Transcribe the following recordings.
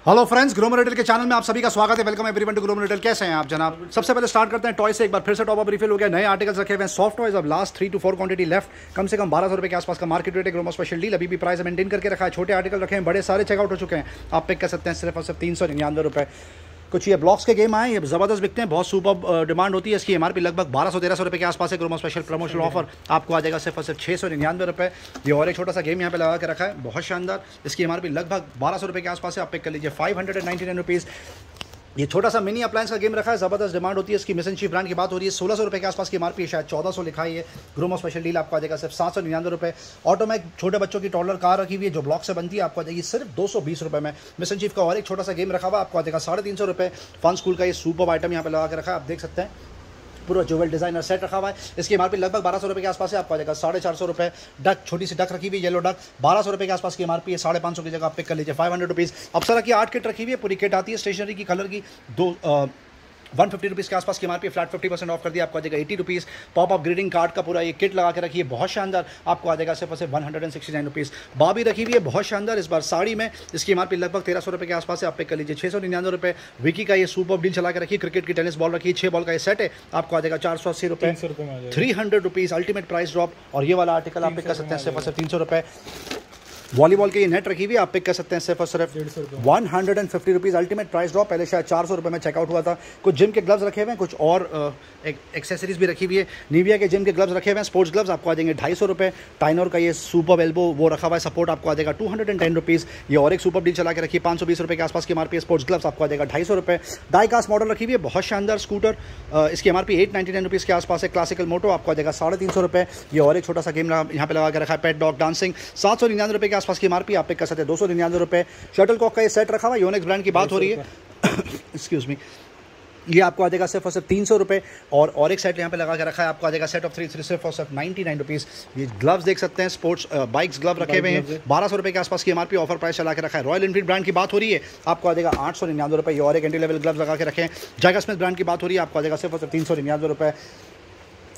Hello friends, Glamour Retail के channel में आप सभी का स्वागत है। Welcome everyone to Glamour Retail. कैसे हैं आप जनाब? सबसे पहले स्टार्ट करते हैं टॉय से। एक बार फिर से टॉप अप रिफिल हो गया, नए आर्टिकल्स रखे हुए हैं। सॉफ्ट टॉयज अब लास्ट 3 to 4 क्वांटिटी लेफ्ट। कम से कम 1200 रुपये के आसपास का मार्केट रेट है। ग्लोमर स्पेशल डील अभी भी प्राइस मेंटेन करके रखा है। छोटे आर्टिकल रखे हैं, बड़े सारे चेकआउट हो चुके हैं। आप पिक कर सकते हैं सिर्फ और सिर्फ 399 रुपये। कुछ ये ब्लॉक्स के गेम आए, ये ज़बरदस्त बिकते हैं, बहुत सुपर डिमांड होती है। इसकी एमआरपी लगभग 1200-1300 रुपये के आसपास है। ग्लोमर स्पेशल प्रमोशनल ऑफर आपको आ जाएगा सिर्फ और सिर्फ 699 रुपये। ये और एक छोटा सा गेम यहाँ पे लगा के रखा है, बहुत शानदार। इसकी एमआरपी लगभग 1200 रुपये के आसपास है। आप पिक कर लीजिए 599 रुपीज़। ये छोटा सा मिनी अप्लायंस का गेम रखा है, ज़बरदस्त डिमांड होती है इसकी। मिशन चीफ ब्रांड की बात हो रही है, 1600 रुपये के आसपास की एमआरपी, शायद 1400 लिखा है। ये ग्लोमर स्पेशल डील आपको आ जाएगा सिर्फ 799 रुपये। ऑटोमैक छोटे बच्चों की टॉलर कार रखी हुई है जो ब्लॉक से बनती है, आपको आ जाएगी सिर्फ 220 रुपये में। मिशन चीफ का और एक छोटा सा गेम रखा हुआ आपको आ जाएगा 350 रुपये। फन स्कूल का ये सुपर आइटम यहाँ पे लगा के रखा है, आप देख सकते हैं। पूरा ज्वेल डिजाइनर सेट रखा हुआ है। इसकी एमआरपी लगभग 1200 रुपये के आसपास है। आपको आ जाएगा 450 रुपये। डक, छोटी सी डक रखी हुई है, येलो डक, 1200 रुपये के आसपास की एमआरपी है। 550 की जगह आप पिक कर लीजिए 500 रुपीज़। अप्सरा की 8 किट रखी हुई है, पूरी किट आती है स्टेशनरी की, कलर की। 150 रुपीज़ के आसपास की एमआरपी, फ्लैट 50% ऑफ कर दिया। आपको आ जाएगा 80 rupees. Pop up greeting card का पूरा ये किट लगा के रखी है, बहुत शानदार। आपको आ जाएगा सिर्फ 169 रुपीज़। बाबी रखी हुई है, बहुत शानदार, इस बार साड़ी में। इसकी एमआरपी लगभग 1300 रुपये के आसपास है। आप पे कर लीजिए 699 रुपये। विकी का ये सुपर डील चला के रखी है। क्रिकेट की टेनिस बॉल रखी है, 6 बॉल का ये सेट है, आपको आ जाएगा 480 रुपये। 300 रुपीज़ अल्टीमेट प्राइस ड्रॉप। और ये वाला आर्टिकल आप पिक कर सकते हैं सिर्फ 300 रुपये। वॉलीबॉल के ये नेट रखी हुई है, आप पिक कर सकते हैं सिर्फ और सिर्फ 150 रुपीज़ अल्टीमेट प्राइस ड्रॉप। पहले शायद 400 रुपये में चेकआउट हुआ था। कुछ जिम के ग्लव्स रखे हुए हैं, कुछ और एक्सेसरीज भी रखी हुई है। निविया के जिम के ग्लव्स रखे हुए हैं, स्पोर्ट्स ग्लव्स आपको आ जाएंगे 250 रुपये। टाइनोर का ये सुपर एल्बो वो रखा हुआ है सपोर्ट, आपको आ जाएगा 210 रुपीज़। ये और एक सुपर डील चला के रखी है, 520 रुपये के आसपास की एमआरपी। स्पोर्ट्स ग्लव्स आपको आ जाएगा 250 रुपये। डाई कास्ट मॉडल रखी हुई है, बहुत शानदार स्कूटर। इसकी एमआरपी 899 रुपीज़ के आसपास है। क्लासिकल मोटो आपको आ जाएगा 350 रुपये। ये और एक छोटा सा गेम यहाँ पे लगा के रखा है, पेट डॉग डांसिंग, 799 रुपये के आसपास की एमआरपी, आप पिक कर सकते हैं 299 रुपये। शटल कॉक का ये सेट रखा हुआ है, योनेक्स ब्रांड की बात हो रही है। एक्सक्यूज मी, ये आपको आ जाएगा सिर्फ और सिर्फ 300 रुपये। और एक सेट यहाँ पे लगा के रखा है, आपको आ जाएगा सेट ऑफ 3 सिर्फ और सिर्फ 99 रुपीज़। ये ग्लव्स देख सकते हैं, स्पोर्ट्स बाइक्स ग्लव रखे हुए हैं, 1200 रुपये के आसपास की एमआरपी, ऑफर प्राइस चला के रखा है। रॉयल एनफील्ड ब्रांड की बात हो रही है, आपको आ जाएगा 899 रुपये। ये और एक एंटी लेवल ग्लव्स लगा के रखे हैं। जैगा स्मिथ ब्रांड की बात हो रही है, आपको आ जाएगा सिर्फ और सिर्फ 399 रुपये।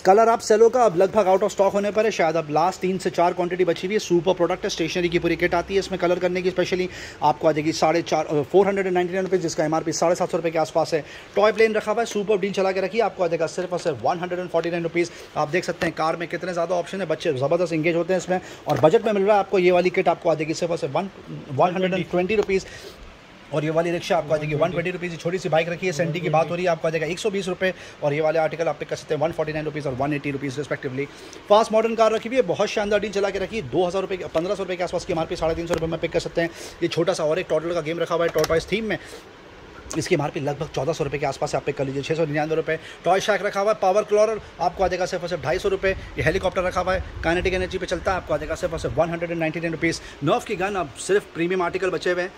कलर आप सेलो का अब लगभग आउट ऑफ स्टॉक होने पर है, शायद अब लास्ट 3 से 4 क्वांटिटी बची हुई है। सुपर प्रोडक्ट है, स्टेशनरी की पूरी किट आती है इसमें कलर करने की स्पेशली। आपको आ जाएगी 499 रुपये, जिसका एमआरपी 750 रुपये के आसपास है। टॉय प्लेन रखा हुआ है, सुपर डील चला के रखी है, आपको आ जाएगा सिर्फ और सिर्फ 149 रुपीज़। आप देख सकते हैं कार में कितने ज़्यादा ऑप्शन है, बच्चे ज़बरदस्त इंगेज होते हैं इसमें। और बजट में मिल रहा है आपको ये वाली किट, आपको आ जाएगी सिर्फ और सिर्फ 120 रुपीज़। और ये वाली रिक्शा आपको आ जाएगी 120 रुपीज़। छोटी सी बाइक रखी है, सेंटी की बात हो रही है, आपको आ जाएगा 120 रुपये। और ये वाले आर्टिकल आप पिक कर सकते हैं 149 रुपीज़ और 180 rupees respectively. Fast modern car रखी हुई है, बहुत शानदार डील चला के रखी है। 2000 रुपये 1500 रुपये के आसपास की एमआरपी, 350 रुपये में पिक कर सकते हैं। ये छोटा सा और एक टॉटल का गेम रखा हुआ है टॉर्टॉइस थीम में, इसकी एमआरपी लगभग 1400 रुपये के आसपास आप पिक कर लीजिए 699 रुपये। टॉय शैक रखा हुआ है, पावर क्लॉरर आपको आ जाएगा सिर्फ और सिर्फ 250 रुपये। ये हेलीकॉप्टर रखा हुआ है, काइनेटिक एनर्जी पे चलता है, आपको आ जाएगा सिर्फ और सिर्फ 199 रुपीज़। नर्फ की गन अब सिर्फ प्रीमियम आर्टिकल बचे हुए हैं।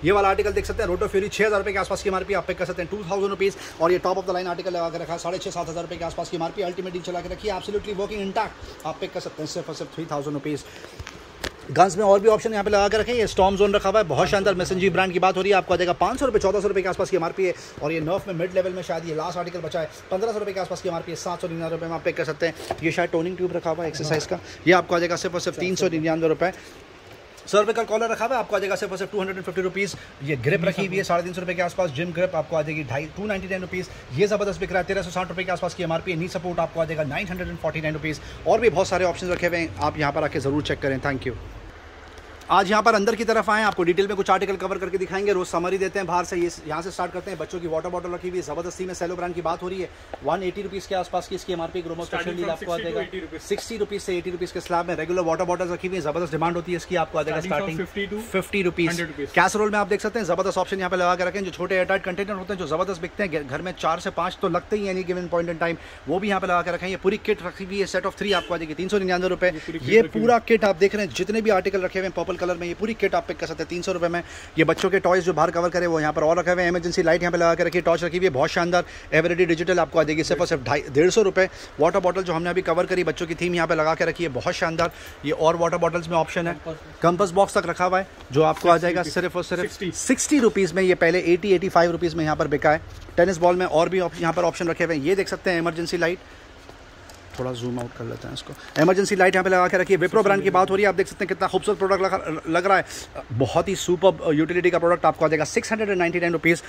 ये वाला आर्टिकल देख सकते हैं, रोटो फ्यूरी 6000 रुपये के आसपास की एमआरपी, आप पिक कर सकते हैं 2000 रुपीज़। और ये top of the line article लगा के रखा है, 6500-7000 रुपये के आसपास की एमआरपी, अल्टीमेट डील चला के रखी है, एब्सोल्युटली वर्किंग इंटैक्ट, आप पिक कर सकते हैं सिर्फ और सिर्फ 3000 रुपीज़। गन्स में और भी ऑप्शन यहाँ पे लगा के रखें। ये स्टॉर्म जोन रखा हुआ है, बहुत शानदार। मैसेंजी ब्रांड की बात हो रही है, आपको आ जाएगा 500 रुपये, 1400 रुपये के आसपास की एमआरपी है। और ये नर्फ में मिड लेवल में शायद ये लास्ट आर्टिकल बचा है, 1500 रुपये के आसपास की एमआरपी है, 799 रुपये में आप पिक कर सकते हैं। ये शायद टोनिंग ट्यूब रखा हुआ है एक्सरसाइज का, ये आपको आ जाएगा सिर्फ और सिर्फ 399 रुपये। सर्विकल कॉलर रखा हुआ है, आपको आ जाएगा सिर्फ और सिर्फ 250 रुपीज़। ये ग्रिप रखी हुई है 350 रुपये के आसपास, जिम ग्रिप आपको आ जाएगी 299 रुपीज़। ये ज़बरदस्त बिक रहा है, 1360 रुपये के आसपास की एमआरपी। नी सपोर्ट आपको आ जाएगा 949 रुपीज़। और भी बहुत सारे ऑप्शन रखे हुए हैं, आप यहाँ पर आके ज़रूर चेक करें। Thank you. आज यहाँ पर अंदर की तरफ आए, आपको डिटेल में कुछ आर्टिकल कवर करके दिखाएंगे। रोज समरी देते हैं बाहर से, ये यहाँ से स्टार्ट करते हैं। बच्चों की वाटर बॉटल रखी हुई है ज़बरदस्ती में, सेलो ब्रांड की बात हो रही है, 180 रुपीज़ के आसपास की इसकी एमआरपी। ग्लोमर स्पेशल डील आपको आ जाएगा 60 रुपीज़ से 80 रुपीज़ के स्लैब में। रेगुलर वाटर बॉटल रखी हुई है, ज़बरदस्त डिमांड होती है इसकी, आपको आ जाएगा स्टार्टिंग 50 रुपीज़। कैसरोल में आप देख सकते हैं, ज़बरदस्त ऑप्शन यहाँ पे लगा के रखें। जो छोटे एयरटाइट कंटेनर होते हैं जो ज़बरदस्त बिकते हैं, घर में 4 से 5 तो लगते ही any given point in time, वो भी यहाँ पे लगा के रखें। ये पूरी किट रखी हुई है, सेट ऑफ 3 आपको आ जाएगी 399 रुपये। ये पूरा किट आप देख रहे हैं, जितने भी आर्टिकल रखे हुए हैं पर्पल कलर में, ये पूरी किट आप पिक कर सकते हैं 300 रुपये में। ये बच्चों के टॉयज जो बाहर कवर करे वो यहाँ पर और रखे हुए हैं। इमरजेंसी लाइट यहाँ पे लगा के रखी है, टॉर्च रखी हुई है, बहुत शानदार। एवरीडे डिजिटल आपको आ जाएगी सिर्फ और सिर्फ 150 रुपये। वाटर बॉटल जो हमने अभी कवर करी, बच्चों की थीम यहाँ पे लगा के रखी है, बहुत शानदार। ये और वाटर बॉटल्स में ऑप्शन है, कंपस बॉक्स तक रखा हुआ है जो आपको आ जाएगा सिर्फ और सिर्फ 60 रुपीज़ में। ये पहले 80-85 रुपीज़ में यहाँ पर बिका है। टेनिस बॉल में और भी यहाँ पर ऑप्शन रखे हुए हैं, ये देख सकते हैं। इमरजेंसी लाइट थोड़ा जूम आउट कर लेते हैं इसको। इमरजेंसी लाइट यहाँ पे लगा के रखिए। विप्रो ब्रांड की बात हो रही है, आप देख सकते हैं कितना खूबसूरत प्रोडक्ट लग रहा है। बहुत ही सुपर यूटिलिटी का प्रोडक्ट आपको आ जाएगा 699 रुपीज़।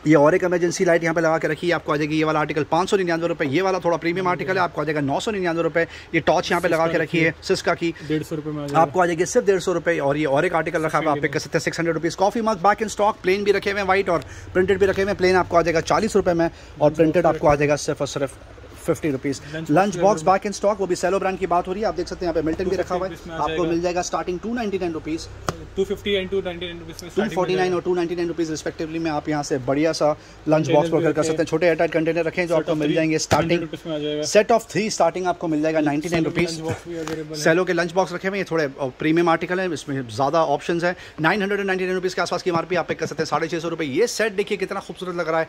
ये और एक इमरजेंसी लाइट यहाँ पे लगा के रखी है, आपको आ जाएगी ये वाला आर्टिकल 599 रुपये। ये वाला थोड़ा प्रीमियम आर्टिकल है, आपको आ जाएगा 999 रुपये। ये टॉर्च यहाँ पे लगा के रखी है सिस्का की, 150 रुपये में आपको आ जाएगी सिर्फ 150 रुपये। और ये और एक आर्टिकल रखा हुआ आप पे कर सकते हैं 600 rupees. Coffee mug back in stock, plain भी रखे हुए हैं वाइट और प्रिंटेड भी रखे हुए हैं। प्लेन आपको आ जाएगा 40 रुपये में और प्रिंटेड आपको आ जाएगा सिर्फ और सिर्फ 50 rupees. Lunch box back in stock, वो भी सेलो ब्रांड की बात हो रही है, आप देख सकते हैं यहाँ पे मिल्टन भी रखा हुआ है, आपको मिल जाएगा स्टार्टिंग 299 रुपीज़, 250 एंड 299 रुपीज़ में 249 और 299 रुपीज़ रिस्पेक्टिवली में। आप यहाँ से बढ़िया सा लंच बॉक्स प्रोक्योर कर सकते हैं। छोटे एयरटाइट कंटेनर रखें जो आपको मिल जाएंगे स्टार्टिंग सेट ऑफ 3 स्टार्टिंग आपको मिल जाएगा 99 रुपीज़। सेलो के लंच बॉक्स रखे हुए, ये थोड़े प्रीमियम आर्टिकल है, इसमें ज़्यादा ऑप्शन है। 999 रुपीज़ के आसपास की MRP आप पे कर सकते हैं 650 रुपये। ये सेट देखिए कितना खूबसूरत लग रहा है,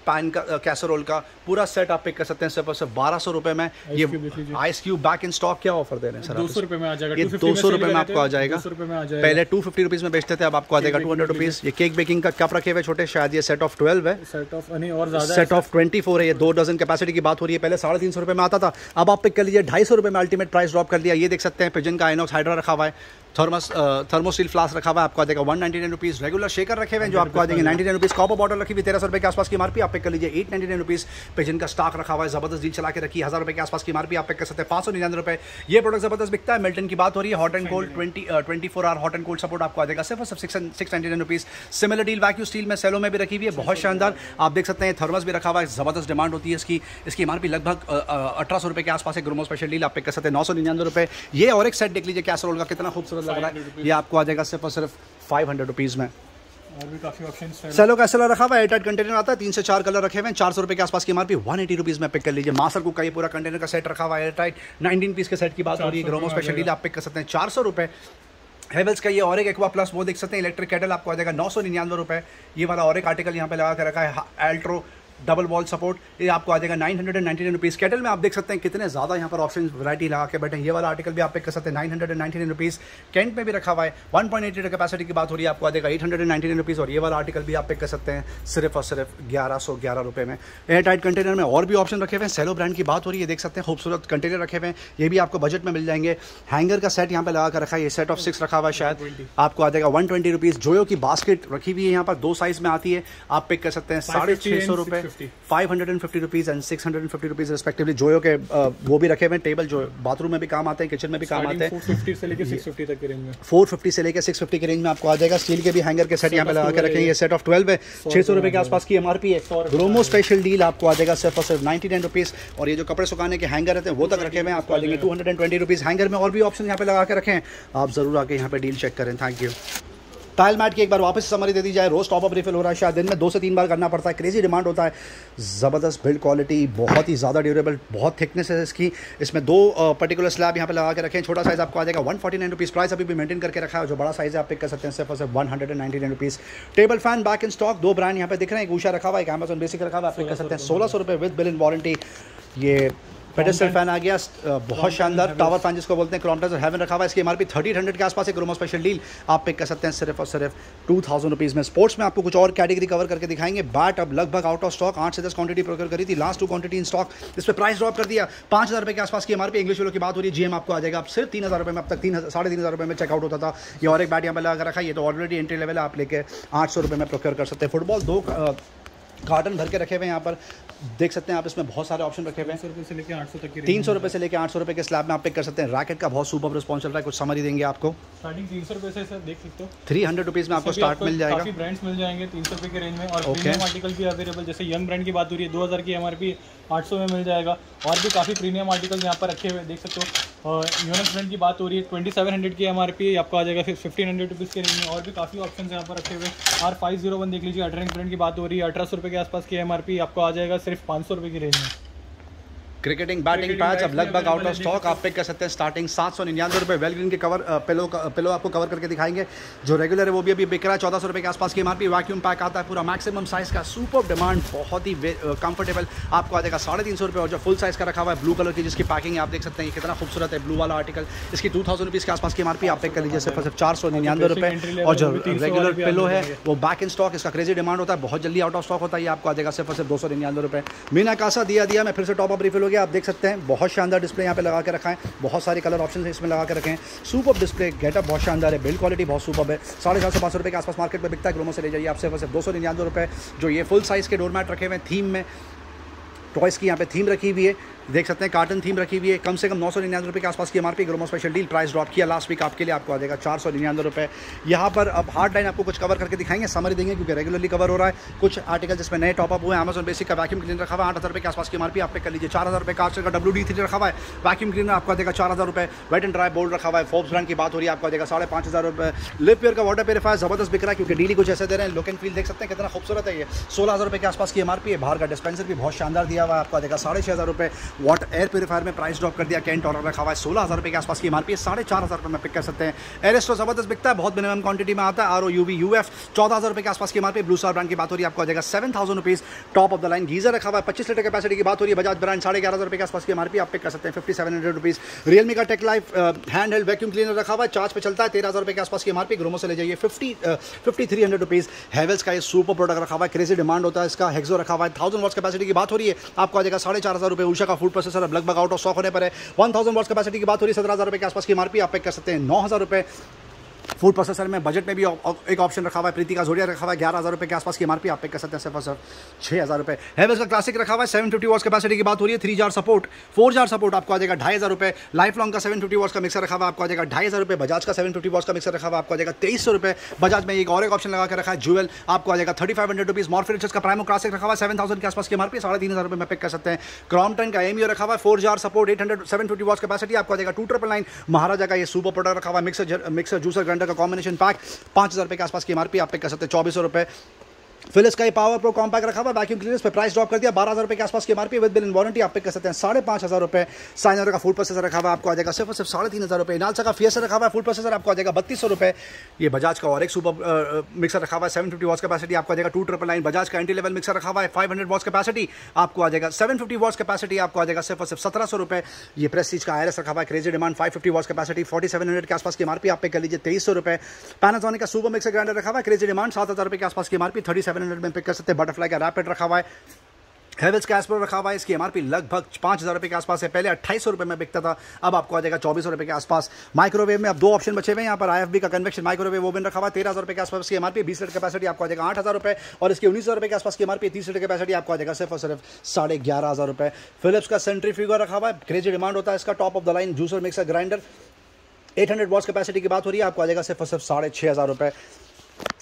पैन का कैसरोल का पूरा सेट आप पे कर सकते हैं सिर्फ और सिर्फ 1200 रुपये में। ये ice cube back in stock क्या ऑफर दे रहे हैं सर? 200 रुपये में आ जाएगा। ये 200 रुपये में आपको आ जाएगा। 200 रुपये में आ जाएगा। पहले 250 रुपीज़ में बेचते थे, अब आपको आ जाएगा 200 रुपीज़। ये केक बेकिंग का कप रखे हुए छोटे, शायद ये सेट ऑफ 12 है, सेट ऑफ नहीं और ज़्यादा, सेट ऑफ 24 है। ये 2 डजन कैपेसिटी की बात हो रही है। पहले 350 रुपये में आता था, अब आप पिक कर लीजिए 250 रुपये में अल्टीमेट प्राइस ड्रॉप कर दिया। ये देख सकते हैं पिजन का आइनॉक्स हाइड्रा रखा हुआ है, थर्मोस्टील फ्लास्क रखा हुआ है, आपको आ जाएगा 199 रुपीज़। रेगुलर शेकर रखे हुए हैं जो आपको आ जाएंगे 99 रुपीज़। कॉपर बॉटल रखी हुई 1300 रुपये के आसपास की MRP आप पे कर लीजिए 899 रुपीज़। पिजन का स्टॉक रखा हुआ है, जबरदस्त डील चला के रखी है, 1000 रुपये के आसपास की MRP आप पे कर सकते हैं 599 रुपये। ये प्रोडक्ट जबरदस्त बिकता है। मिल्टन की बात हो रही है, hot and cold 24 hour hot and cold support आपको आ जाएगा सिर्फ 699 rupees. Similar deal vacuum steel में सेलो में भी रखी हुई है, बहुत शानदार। आप देख सकते हैं थर्मस भी रखा हुआ है, जबरदस्त डिमांड होती है इसकी। इसकी MRP लगभग 1800 रुपये के आसपास है। ग्रोमो स्पेशल डील आप पे कर सकते हैं 999 रुपये। ये और एक सेट देख लीजिए कैसरोल का, कितना खूबसूरत लग रहा है। ये आपको आ जाएगा सिर्फ और सिर्फ 500 रुपीज़ में। और भी काफी ऑप्शंस हैं। सेलो का सेलो रखा हुआ है, एयरटाइट कंटेनर आता है, 3 से 4 कलर रखे हुए हैं, 400 रुपये के आसपास की MRP 180 रुपीज़ में पिक कर लीजिए। मास्टर कुक का ये पूरा कंटेनर का सेट रखा हुआ है, एयरटाइट 19 पीस के सेट की बात हो रही है। ग्रोमो स्पेशल डील आप पिक कर सकते हैं 400 रुपये। हेवल्स का ये और एक एक्वा प्लस वो देख सकते हैं, इलेक्ट्रिक केटल आपको आ जाएगा 999 रुपये। ये वाला और एक आर्टिकल यहाँ पे लगा कर रखा है, अल्ट्रो डबल वॉल सपोर्ट, ये आपको आ जाएगा 999 रुपीज़। केटल में आप देख सकते हैं कितने ज़्यादा यहाँ पर ऑप्शन वैरायटी लगा के बैठे हैं। ये वाला आर्टिकल भी आप पिक कर सकते हैं 999 रुपीज़। कैंट में भी रखा हुआ है, 1.8 लीटर कैपेसिटी की बात हो रही है, आपको आ जाएगा 899 रुपीज़। और ये वाला आर्टिकल भी आप पिक कर सकते हैं सिर्फ और सिर्फ 1111 रुपये में। एयरटाइट कंटेनर में और भी ऑप्शन रखे हुए हैं। सेलो ब्रांड की बात हो रही है, देख सकते हैं खूबसूरत कंटेनर रखे हुए हैं, ये भी आपको बजट में मिल जाएंगे। हैंगर का सेट यहाँ पे लगा कर रखा है, ये सेट ऑफ 6 रखा हुआ है, शायद आपको आ जाएगा 120 रुपीज़। जोयो की बास्केट रखी हुई है यहाँ पर, 2 साइज़ में आती है, आप पिक कर सकते हैं 650 रुपये, 550 रुपीज़ एंड 650 रुपीज़ रिस्पेक्टिवली। जोयो के वो भी रखे हुए हैं टेबल, जो बाथरूम में भी काम आते हैं, किचन में भी काम आते हैं। 450 से लेकर 650 तक के रेंज में, 450 से लेकर 650 के रेंज में आपको आ जाएगा। स्टील के भी हैंगर के सेट यहाँ पे लगा के रखेंगे, ये सेट ऑफ 12 है, 600 रुपये के आसपास की MRP है। ग्रोमो स्पेशल डील आपको आ जाएगा सिर्फ और सिर्फ 99 रुपीज़। और ये जो कपड़े सुखाने के हैंगर रहते हैं वो तक रखे हुए हैं, आपको आ जाएंगे 220 रुपीज़। हैंगर में और भी ऑप्शन यहाँ पे लगा के रखें, आप जरूर आके यहाँ पे डील चेक करें। Thank you. टाइल मैट की एक बार वापस समरी दे दी जाए। रोज टॉप अप रिफिल हो रहा है, शायद दिन में 2 से 3 बार करना पड़ता है, क्रेजी डिमांड होता है। ज़बरदस्त बिल्ड क्वालिटी, बहुत ही ज़्यादा ड्यूरेबल, बहुत थिकनेस है इसकी। इसमें 2 पर्टिकुलर स्लैब यहाँ पे लगा के रखें। छोटा साइज़ आपको आ जाएगा 149 रुपीज़। प्राइस अभी भी मेंटेन करके रखा है। जो बड़ा साइज़ है आप पिक कर सकते हैं सिर्फ और सिर्फ 199 rupees. Table fan back in stock, 2 brand यहाँ पे दिख रहे हैं, एक ऊषा रखा हुआ है, एक अमेजॉन बेसिक रखा हुआ है, आप पिक कर सकते हैं 1600 रुपये विद बिल इन वारंटी। ये पेडेस्टल फैन आ गया, बहुत शानदार टावर फैन जिसको बोलते हैं, क्रॉम्पटन और हेवन रखा हुआ है। इसकी MRP 3800 के आसपास है। ग्रोमो स्पेशल डील आप पिक कर सकते हैं सिर्फ और सिर्फ 2000 रुपीज़ में। स्पोर्ट्स में आपको कुछ और कैटेगरी कवर करके दिखाएंगे। बैट अब लगभग आउट ऑफ स्टॉक, 8 से 10 क्वांटिटी प्रोक्योर करी थी, लास्ट 2 क्वांटिटी इन स्टॉक। इस पर प्राइस ड्रॉप कर दिया, 5000 रुपये के आसपास की MRP। इंग्लिश वालों की बात हो रही है, GM आपको आ जाएगा आप सिर्फ 3000 रुपये में। अब तक 3500 रुपये में चेकआउट होता था। ये और एक बैट यहाँ पर लगा रखा है, ये तो ऑलरेडी एंट्री लेवल है, आप लेके 800 रुपये में प्रोक्योर कर सकते हैं। फुटबॉल 2 कार्टन भर के रखे हुए हैं यहाँ पर, देख सकते हैं आप, इसमें बहुत सारे ऑप्शन रखे हुए हैं। 300 रुपये से लेकर 800 तक की, 300 रुपये से लेकर 800 रुपये के स्लैब में आप पिक कर सकते हैं। रैकेट का बहुत सुपर रिस्पॉन्स चल रहा है, कुछ समरी देंगे आपको। स्टार्टिंग 300 रुपये से सर देख सकते हो, 300 रुपीज़ में आपको स्टार्ट मिल जाएगा। काफी ब्रांड्स मिल जाएंगे 300 रुपये के रेंज में। और प्रीमियम आर्टिकल भी अवेलेबल, जैसे यंग ब्रांड की बात हो रही है, 2000 की MRP 800 में मिल जाएगा। और भी काफ़ी प्रीमियम आर्टिकल्स यहाँ पर रखे हुए देख सकते हो। यूनिक ब्रांड की बात हो रही है, 2700 की MRP आपको आ जाएगा 1500 रुपीज़ के रेंज में। और भी काफ़ी ऑप्शन यहाँ पर रखे हुए। R501 देख लीजिए, अल्ट्रेंस ब्रांड की बात हो रही है, 1800 रुपये के आसपास की MRP आपको आ जाएगा सिर्फ 500 रुपये की रेंज में। क्रिकेटिंग बैटिंग पैच अब लगभग आउट ऑफ स्टॉक, आप पिक कर सकते हैं स्टार्टिंग 799 रुपये। वेलग्रीन के कवर पिलो आपको कवर करके दिखाएंगे, जो रेगुलर है वो भी अभी बिक रहा है 1400 रुपये के आसपास की MRP। वैक्यूम पैक आता है पूरा मैक्सिमम साइज़ का, सुपर डिमांड, बहुत ही कंफर्टेबल, आपको आ जाएगा 350 रुपये। और जो फुल साइज़ का रखा हुआ है ब्लू कलर की, जिसकी पैकिंग आप देख सकते हैं, ये कितना खूबसूरत है ब्लू वाला आर्टिकल। इसकी 2000 रुपीज़ के आसपास की MRP आप पिक कर लीजिए सिर्फ 499 रुपये। और जो रेगुलर पिलो है वो बैक इन स्टॉक, इसका क्रेजी डिमांड होता है, बहुत जल्दी आउट ऑफ स्टॉक होता है, ये आपको आ जाएगा सिर्फ 299 रुपये। मीना कासा दिया मैं फिर से टॉप अप रिफिल हो गया। गया, आप देख सकते हैं बहुत शानदार डिस्प्ले यहाँ पे लगा के रखा है, बहुत सारे कलर ऑप्शन इसमें लगा के रखे हैं। सुपर डिस्प्ले, गेटअप बहुत शानदार है, बिल्ड क्वालिटी बहुत सुपर है। 450-500 रुपये के आसपास मार्केट में बिकता है। ग्रोमो से ले जाइए आप सिर्फ 299 रुपये। जो ये फुल साइज़ के डोरमैट रखे हुए हैं थीम में, टॉयज़ की यहाँ पे थीम रखी हुई है, देख सकते हैं कार्टन थीम रखी हुई है। कम से कम 999 रुपये के आसपास की MRP. Gromo special deal price drop किया लास्ट वीक, आपके लिए आपको आ जाएगा 499 रुपये। यहाँ पर अब हार्ड लाइन आपको कुछ कवर करके दिखाएंगे, समरी देंगे क्योंकि रेगुलरली कवर हो रहा है। कुछ आर्टिकल जिसमें नए टॉपअप हुए हैं। अमेजॉन बेसिक का वैक्यूम क्लीनर रखा हुआ है 8000 रुपये के आसपास की एमआरपी, आप पे कर लीजिए 4000 रुपये। कार्चर का WD3 रखा हुआ है वैक्यूम क्लीनर, आपको आ जाएगा 4000 रुपये। वेट एंड ड्राई बोल्ड रखा हुआ है, फोर्ब्स ब्रांड की बात हो रही है, आपको आ जाएगा 5500 रुपये। लिप वेयर का वाटर प्यूरीफायर ज़बरदस्त बिक रहा है क्योंकि डीली कुछ ऐसे दे रहे हैं। लुक एंड फील देख सकते हैं कितना खूबसूरत है ये, 16000 रुपये के आसपास की एमआरपी है। बाहर का डिस्पेंसर भी बहुत शानदार दिया हुआ है, आपको आ जाएगा 6500 रुपये। वाटर एयर प्यूरीफायर में प्राइस ड्रॉप कर दिया, कैंट ऑर्डर रखा हुआ है 16000 रुपये के आसपास की एमआरपी है, 4500 रुपये में पिक कर सकते हैं। एरेस्टो ज़बरदस्त बिकता है, बहुत मिनिमम क्वांटिटी में आता है। ROUV UF 14000 रुपये के आसपास की एमआरपी। ब्लू स्टार ब्रांड की बात हो रही है, आपको आ जाएगा 7000 rupees. Top of the line geyser रखा हुआ है 25 लीटर कैपेसिटी की बात हो रही है, बजाज ब्रांड 11,500 रुपये के आसपास की एमआरपी, आप पिक कर सकते हैं 5700 रुपीज़। रियलमी का tech life hand held vacuum cleaner रखा हुआ है, चार्ज पे चलता है, 13000 रुपये के आसपास की एमआरपी। ग्रोमो से ले जाइए 5300 रुपीज़। हेवेल्स का ये सुपर प्रोडक्ट रखा हुआ है, क्रेजी डिमांड होता है इसका। हेक्सो रखा हुआ है 1000 वॉट्स कैपेसिटी की बात हो रही है, आपको आ जाएगा 4500 रुपये। उषा का फूड प्रोसेसर अब लगभग आउट ऑफ स्टॉक होने पर है, 1000 वॉट्स कैपेसिटी की बात हो रही है, 17000 रुपये के आसपास की एमआरपी, आप पे कर सकते हैं 9000 रुपये। फूड प्रोसेसर में बजट में भी एक ऑप्शन रखा हुआ है, प्रीति का जोड़िया रखा हुआ है 11000 रुपये के आसपास की एमआरपी, आप पे कर सकते हैं सिर्फ और सिर्फ 6000 रुपये। हेवेल्स का क्लासिक रखा हुआ है 750 वॉट्स कैपेसिटी की बात हो रही है, 3 जार सपोर्ट 4 जार सपोर्ट, आपको आ जाएगा 2500 रुपये। लाइफ लॉन्ग का 750 वॉट्स का मिक्सर रखा हुआ है, आपको आ जाएगा 2500 रुपये। बजाज का 750 वॉट्स का मिक्सर रखा हुआ है, आपको आ जाएगा 2300 रुपये। बजाज में एक और एक ऑप्शन लगा के रखा है ज्वेल, आपको आ जाएगा 3500 रुपीज़। मॉर्फिन का प्राइमो क्लासिक रखा हुआ है 7000 के आसपास की एमआरपी, 3500 रुपये में पिक कर सकते हैं। क्रॉम्पटन का एमियो रखा हुआ है 4 जार सपोर्ट 750 वॉट्स कैपेसिटी, आपको आ जाएगा 2999। महाराजा का ये सुपर प्रोडक्ट रखा हुआ है मिक्सर जूसर ग्राइंडर का कॉम्बिनेशन पैक, 5000 रुपये के आसपास की एमआरपी, आप पे कर सकते हैं 2400 रुपये। फिलिप्स का ये पावर प्रो कॉम्पैक्ट रखा हुआ है वैक्यूम क्लीनर्स पे प्राइस ड्रॉप कर दिया 12000 रुपये के आसपास की MRP with bill in warranty, आप पे कर सकते हैं 5500 रुपये। साइनर का फूड प्रोसेसर रखा हुआ है, आपको आ जाएगा सिर्फ और सिर्फ 3500 रुपये। नालसा का फिएस्टा रखा हुआ है फूड प्रोसेसर, आपको आ जाएगा 3200 रुपये। ये बजाज का और एक सुपर मिक्सर रखा हुआ है 750 वॉट्स कैपेसिटी, आपको आ जाएगा 2999। बजाज का एंटी लेवल मिक्सर रखा हुआ है 500 वॉट्स कैपेसिटी, आपको आ जाएगा 750 वॉट्स कैपेसिटी, आपको आ जाएगा सिर्फ और सिर्फ 1700 रुपये। ये प्रेस्टीज का IRS रखा हुआ है क्रेजी डिमांड 550 वॉट्स कैपेसिटी 4700 के आसपास की एमआरपी, आप पे कर लीजिए 2300 रुपये। पैनासोनिक का सुपर मिक्सर ग्राइंडर रखा हुआ है क्रेजी डिमांड 7000 रुपये के आसपास की एमआरपी, 3700 में पिक कर सकते हैं। बटरफ्लाई का रैपिड रखा हुआ है, हेवेल्स का एस्प्रो रखा हुआ है, इसकी एमआरपी लगभग 5000 रुपये के आसपास है, पहले 2800 रुपये में बिकता था, अब आपको आ जाएगा 2400 रुपये के आसपास। माइक्रोवेव में अब 2 ऑप्शन बचे हुए हैं यहाँ पर, IFB का कन्वेक्शन माइक्रोवेव ओवन रखा हुआ है 13000 रुपये के आसपास की एमआरपी, 20 लीटर कैपेसिटी, आपको आ जाएगा 8000 रुपये। और इसकी 19000 रुपये के आसपास की एमआरपी, 30 लीटर कैपेसिटी, आपको आ जाएगा सिर्फ और सिर्फ 11500 रुपये। फिलिप्स का सेंट्रीफ्यूगर रखा हुआ है, क्रेजी डिमांड होता है इसका, top of the line juicer mixer grinder 800 watts capacity की बात हो रही है, आपको आ जाएगा सिर्फ और सिर्फ 6500 रुपये।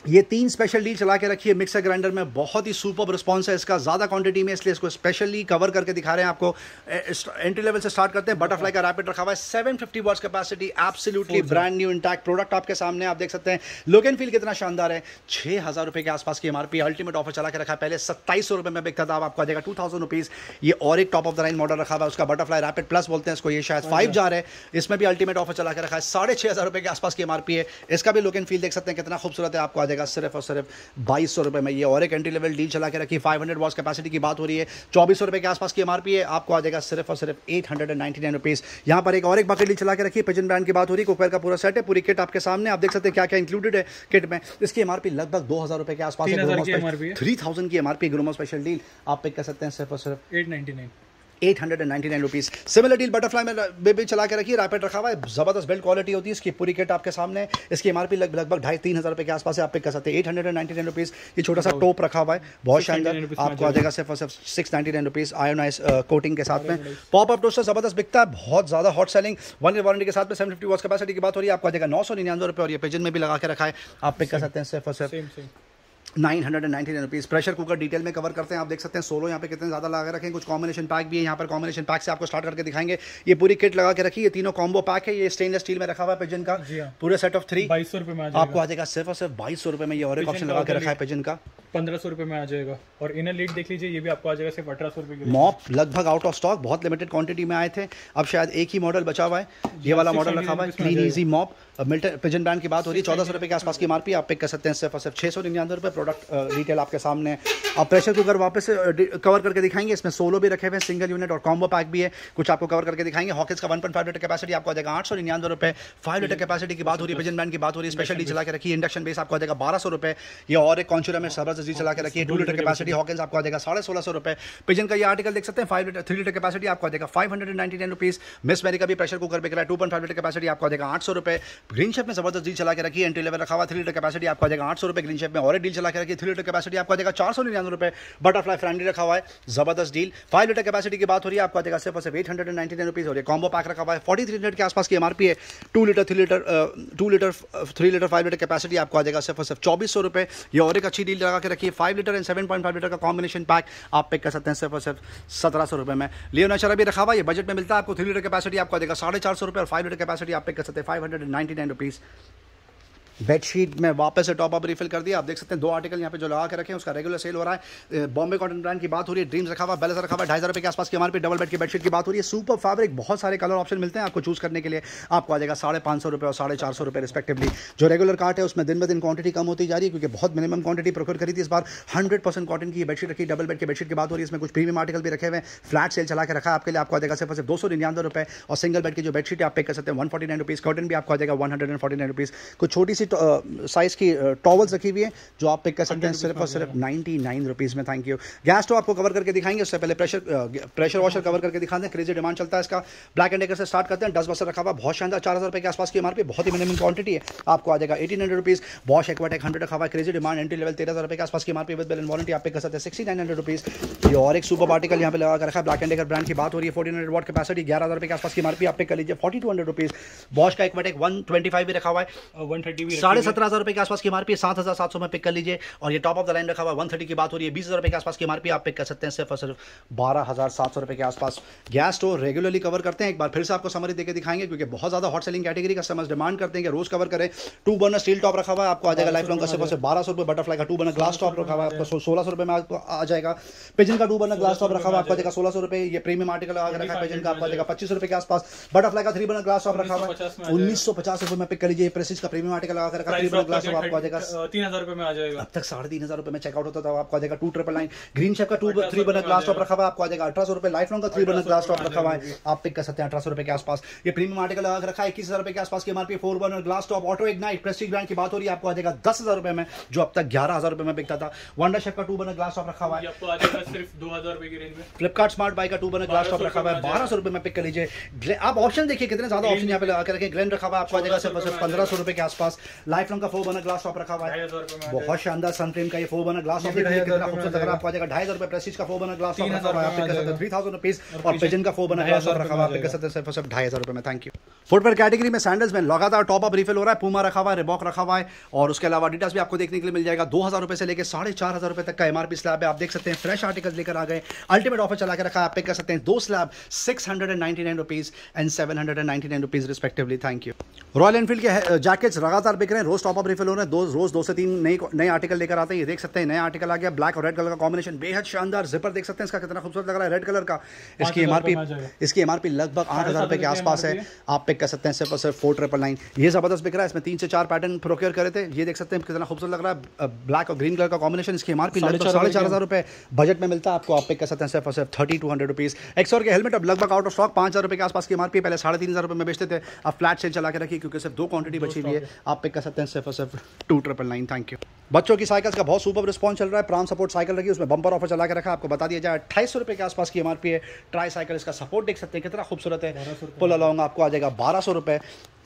ये 3 स्पेशल डील चला के रखी है मिक्सर ग्राइंडर में, बहुत ही सुपर रिस्पॉन्स है इसका, ज़्यादा क्वांटिटी में, इसलिए इसको स्पेशली कवर करके दिखा रहे हैं आपको। एंट्री लेवल से स्टार्ट करते हैं। बटरफ्लाई का रैपिड रखा हुआ है 750 watts capacity, absolutely brand new intact product आपके सामने, आप देख सकते हैं। लुक एंड फील कितना शानदार है, 6000 रुपये के आसपास की एमआरपी, अल्टीमेट ऑफर चला के रखा है, पहले 2700 रुपये में बिकता था, अब आपको आ जाएगा 2000 रुपीज़। ये और एक top of the line model रखा हुआ है उसका, बटरफ्लाई रैपिड प्लस बोलते हैं इसको, ये शायद 5 जार है, इसमें भी अल्टीमेट ऑफर चला के रखा है, 6500 रुपये के आसपास की एमआरपी है, इसका भी लुक एंड फील देख सकते हैं कितना खूबसूरत है, आपको आ जाएगा सिर्फ और सिर्फ 2200 रुपये में। ये और एक एंट्री लेवल डील चला के रखी, 500 वॉट्स कैपेसिटी की बात हो रही है, 2400 रुपये के आसपास की एमआरपी है, आपको आ जाएगा सिर्फ और सिर्फ 899 रुपीज़। यहाँ पर एक और एक बकेट डील चला के रखी है, पिजन ब्रांड की बात हो रही है, कुकवेयर का पूरा सेट है, पूरी किट आपके सामने, आप देख सकते हैं क्या क्या इंक्लूडेड है किट में। इसकी एमआरपी लगभग 2000 रुपये के आसपास है, 3000 की एमआरपी ग्रोमो स्पेशल डील, आप पिक कर सकते हैं सिर्फ और सिर्फ 899 रुपीज़। सिमिलर डील बटरफ्लाई में भी चला के रखी है, रैपिड रखा हुआ है, जबरदस्त बिल्ड क्वालिटी होती है इसकी, पूरी किट आपके सामने, इसकी एमआरपी लगभग 2500-3000 रुपये के आसपास है, आप पिक कर सकते हैं 899 रुपीज़। ये छोटा सा टोप रखा हुआ है, बहुत शानदार, आपको आ जाएगा सिर्फ और सिर्फ 699 रुपीज़ आयोनाइज कोटिंग के साथ में। पॉप अप टोस्टर जबरदस्त बिकता है, बहुत ज़्यादा हॉट सेलिंग, 1 ईयर वारंटी के साथ में 750 वॉट्स कैपेसिटी की बात हो रही है, आपको आ जाएगा 999 रुपये। और ये पिजन में भी लगा के रखा है, आप पिक कर सकते हैं सिर्फ और सिर्फ 999 रुपीज़। प्रेशर कुकर डिटेल में कवर करते हैं, आप देख सकते हैं सोलो यहाँ पे कितने ज़्यादा लगा रखे हैं, कुछ कॉम्बिनेशन पैक भी है यहाँ पर, कॉम्बिनेशन पैक से आपको स्टार्ट करके दिखाएंगे। ये पूरी किट लगा के रखी है, तीनों कॉम्बो पैक है, ये स्टेनलेस स्टील में रखा हुआ है पिजन का, पूरे सेट ऑफ 3 2200 रुपये में आपको आ जाएगा सिर्फ और सिर्फ 2200 रुपये में। ये और एक ऑप्शन लगा के रखा है पिजन का, 1500 रुपये में आ जाएगा। और इनर लीड देख लीजिए, ये भी आपको आ जाएगा सिर्फ 1800 रुपये की। मॉप लगभग आउट ऑफ स्टॉक, बहुत लिमिटेड क्वांटिटी में आए थे, अब शायद एक ही मॉडल बचा हुआ है, ये वाला मॉडल रखा हुआ है, clean easy mop, Milton pigeon brand की बात हो रही है, 1400 रुपये के आसपास की एमआरपी, आप पिक कर सकते हैं सिर्फ और सिर्फ 699 रुपये। प्रोडक्ट डिटेल आपके सामने। अब प्रेशर कुकर वापस से कवर करके दिखाएंगे, इसमें सोलो भी रखे हुए हैं, सिंगल यूनिट और कॉम्बो पैक भी है, कुछ आपको कवर करके दिखाएंगे। हॉकिंस का 1.5 लीटर कैपेसिटी आपको आ जाएगा 899 रुपये, 5 लीटर कैपेसिटी की बात हो रही है, पिजन ब्रांड की बात हो रही है, स्पेशल डी चला के रखी है, इंडक्शन बेस आपको आ जाएगा 1200 रुपये। ये और एक कॉन्चुरा में जबरदस्त जबरदस्त जी चला के रखी है। 2 लीटर कैपेसिटी हॉकिंस आपको आ जाएगा 1650 रुपये। पिजन का ये आर्टिकल देख सकते हैं 3 लीटर कैपेसिटी आपको आ जाएगा 599 रुपीज़। मिस मैरी का भी प्रेशर कुकर बिक रहा है 2.5 लीटर कैपेसिटी आपको आ जाएगा 800 रुपये। ग्रीन शेप में जबरदस्त डील चला के रखी है, एंट्री लेवल रखा हुआ 3 लीटर कैपेसिटी आपको आ जाएगा 800 रुपये ग्रीन शेप में। और एक डील चला के रखी है 3 लीटर कैपेसिटी आपको आ जाएगा 499 रुपये। बटरफ्लाई फ्रेंडली रखा हुआ है, जबरदस्त डील। 5 लीटर कैपेसिटी की बात हो रही है आपको आ जाएगा सिर्फ 899 रुपीज़। और ये कॉम्बो पैक रखा हुआ है 43 लीटर के आसपास की एमआरपी है। 2 लीटर 3 लीटर 5 लीटर कैपेसिटी आपको आ जाएगा सिर्फ 2400 रुपये। ये और एक अच्छी डील लगा के रखी है 5 लीटर एंड 7.5 लीटर का कॉम्बिनेशन पैक आप पिक कर सकते हैं सिर्फ 1700 रुपये में। लियो नेचर भी रखा हुआ है, ये बजट में मिलता है आपको। 3 लीटर कैपेसिटी आपको आ जाएगा 450 रुपये और 5 लीटर कैपेसिटी आप पिक कर सकते हैं 599 रुपीज़। बेडशीट में वापस से टॉप अप रिफिल कर दिया। आप देख सकते हैं 2 आर्टिकल यहाँ पे जो लगा के रखे हैं उसका रेगुलर सेल हो रहा है। बॉम्बे कॉटन ब्रांड की बात हो रही है, ड्रीम्स रखा हुआ, बेलेजर रखा हुआ 2,500 रुपये के आसपास की एमआरपी। डबल बेड की बेडशीट की बात हो रही है, सुपर फैब्रिक, बहुत सारे कलर ऑप्शन मिलते हैं आपको चूज करने के लिए। आपको आ जाएगा 550 रुपये और 450 रुपये रिस्पेक्टिवली। जो रेगुलर कार्ट है उसमें दिन ब दिन क्वांटिटी कम होती जा रही है क्योंकि बहुत मिनिमम क्वांटिटी प्रोक्योर करी थी इस बार। 100% कॉटन की बेडशीट रखी, डबल बेड की बेडशीट की बात हो रही है। इसमें कुछ प्रीमियम आर्टिकल भी रखे हुए हैं, फ्लैट सेल चला के रखा है आपके लिए। आपको आ जाएगा सिर्फ 299 रुपये। और सिंगल बेड की जो बेडशीट आप पे कर सकते हैं 149 रुपीज़। कॉटन भी आपको आ जाएगा 149 रुपीज़। कुछ छोटी सी साइज की टॉवल्स रखी हुई है जो आप पिक कर सकते हैं सिर्फ और सिर्फ 99 रुपीज़ में। Thank you. गैस स्टोव आपको कवर करके दिखाएंगे, उससे पहले प्रेशर वॉशर कवर करके दिखा दें। क्रेजी डिमांड चलता है इसका। ब्लैक एंड डेकर से स्टार्ट करते हैं। 10 बसर रखा हुआ, बहुत शानदार 4000 रुपये के आसपास की एमआरपी, बहुत ही मिनिमम क्वांटिटी है। आपको आ जाएगा 1800 रुपीज़। बॉश एक्वाटेक 100 रखा हुआ है, क्रेजी डिमांड, एंट्री लेवल 13,000 रुपये के आसपास की MRP with bill and warranty आप पिक कर सकते हैं 6900 रुपीज़। ये और एक सुपर आर्टिकल यहाँ पे लगा कर रखा है, ब्लैक एंड डेकर ब्रांड की बात हो रही है। 1400 वॉट कैपेसिटी 11,000 रुपये के आसपास की एमआरपी आप पिक कर लीजिए 4200 रुपीज़। बॉश का एक्वाटेक 125 भी रखा हुआ है, 130 भी 17,500 रुपये के आसपास की एमआरपी 7,700 में पिक कर लीजिए। और ये टॉप ऑफ द लाइन रखा हुआ 130 की बात हो रही है, 20,000 रुपये के आसपास की एमआरपी आप पिक कर सकते हैं सिर्फ और सिर्फ 12,700 रुपये के आसपास। गैस स्टोव रेगुलरली कवर करते हैं, एक बार फिर से आपको समरी देके दिखाएंगे क्योंकि बहुत ज़्यादा hot selling category customers demand करते हैं कि रोज कवर करें। 2 बर्नर स्टील टॉप रखा हुआ है, आपको आ जाएगा लाइफ लॉन्ग का सिर्फ 1200 रुपये। बटरफ्लाई का 2 बर्नर ग्लास टॉप रखा हुआ है, आपको 1600 रुपये में आपको आ जाएगा। पिजन का 2 बर्नर ग्लास टॉप रखा हुआ है, आपको आ जाएगा 1600 रुपये। ये प्रीमियम आर्टिकल आ रखा है पिजन का, आपको आ जाएगा 2500 रुपये के आसपास। बटरफ्लाई का 3 बर्नर ग्लास टॉप रखा हुआ है 1950 रुपये में पिक कर लीजिए। प्रेसिज का प्रीमियम आर्टिकल लगा रखा है 3 बर्नर ग्लास टॉप आपको आ जाएगा 3000 रुपये में आ जाएगा। अब तक 3,500 रुपये में चेकआउट होता था, आपको आ जाएगा 299। ग्रीन शेप का 3 बर्नर ग्लास टॉप रखा हुआ है, आपको आ जाएगा 1800 रुपये। लाइफ लॉन्ग का 3 बर्नर ग्लास टॉप रखा हुआ है, आप पिक कर सकते हैं 1800 रुपये के आसपास। ये प्रीमियम आर्टिकल लगा रखा है 21,000 रुपये के आसपास की MRP. 4 burner glass top auto ignite Prestige brand की बात हो रही है, आपको आ जाएगा 10,000 रुपये में, जो अब तक 11,000 रुपये में बिकता था। वंडर शेफ का 2 बर्नर ग्लास टॉप रखा हुआ है, आपको आ जाएगा सिर्फ 2000 रुपये की रेंज में। फ्लिपकार्ट स्मार्ट बाई का 2 बर्नर ग्लास टॉप रखा हुआ है 1200 रुपये में पिक कर लीजिए। आप ऑप्शन देखिए कितने ज्यादा ऑप्शन यहाँ पे लगा के रखें। ग्लेन रखा हुआ है, आपको आ जाएगा सिर्फ 1500 रुपये के आसपास। लाइफ लॉन्ग का 4 बर्नर ग्लास टॉप रखा हुआ है, बहुत शानदार सनफ्लेम का ये 4 बर्नर ग्लास टॉप कितना खूबसूरत लग रहा है, आपको आ जाएगा 2,500 रुपये। प्रेस्टीज का 4 बर्नर ग्लास टॉप रखा हुआ है, आप पिक कर सकते हैं 3000 रुपीज़। और पिजन का 4 बर्नर ग्लास टॉप रखा हुआ है, आप पिक कर सकते हैं सिर्फ 2,500 रुपये में। Thank you. फुटवेयर कैटेगरी में सैंडल्स में लगातार टॉप अप रिफिल हो रहा है। पूमा रखा हुआ है, रिबॉक रखा हुआ है और उसके अलावा एडिडास भी आपको देखने के लिए मिल जाएगा। 2,000 रुपये से लेकर 4,500 रुपये तक का एमआरपी स्लैब है। आप देख सकते हैं फ्रेश आर्टिकल्स लेकर आ गए, अल्टीमेट ऑफर चला के रखा है, आप पिक कर सकते हैं 2 slab 699 rupees and 799 rupees respectively. Thank you. Royal Enfield के जैकेट्स लगातार बिक रहे हैं, रोज टॉप अप रिफिल हो रहे हैं। रोज 2 से 3 नए आर्टिकल लेकर आते हैं। ये देख सकते हैं नया आर्टिकल आ गया, ब्लैक और रेड कलर का कॉम्बिनेशन बेहद शानदार। जिपर देख सकते हैं इसका कितना खूबसूरत लग रहा है रेड कलर का। इसकी एमआरपी लगभग 8,000 रुपये के आसपास है, आप पिक कर सकते हैं सिर्फ और सिर्फ 499। ये जबरदस्त बिक रहा है, इसमें 3 से 4 पैटर्न प्रोक्योर करे थे। ये देख सकते हैं कितना खूबसूरत लग रहा है, ब्लैक और ग्रीन कलर का कॉम्बिनेशन। इसकी एमआरपी लगभग 4,500 रुपये बजट में मिलता है आपको, आप पिक कर सकते हैं सिर्फ और सिर्फ 3200 रुपीज़। एक्सोर के हेलमेट अब लगभग आउट ऑफ स्टॉक, 5,000 रुपये के आसपास की एमआरपी, पहले 3,500 रुपये में बेचते थे, अब फ्लैट सेल चला के रखी क्योंकि सिर्फ 2 क्वांटिटी बची हुई है, आप पिक कर सकते हैं सिर्फ और सिर्फ 2,999। Thank you. बच्चों की साइकिल्स का बहुत सुपर रिस्पॉन्स चल रहा है। प्राम सपोर्ट साइकिल रखी, उसमें बम्पर ऑफर चला के रखा, आपको बता दिया जाए 2,800 रुपये के आसपास की एमआरपी है। ट्राई साइकिल, इसका सपोर्ट देख सकते हैं कितना खूबसूरत है। पुल अलॉन्ग आपको आ जाएगा 1200 रुपये।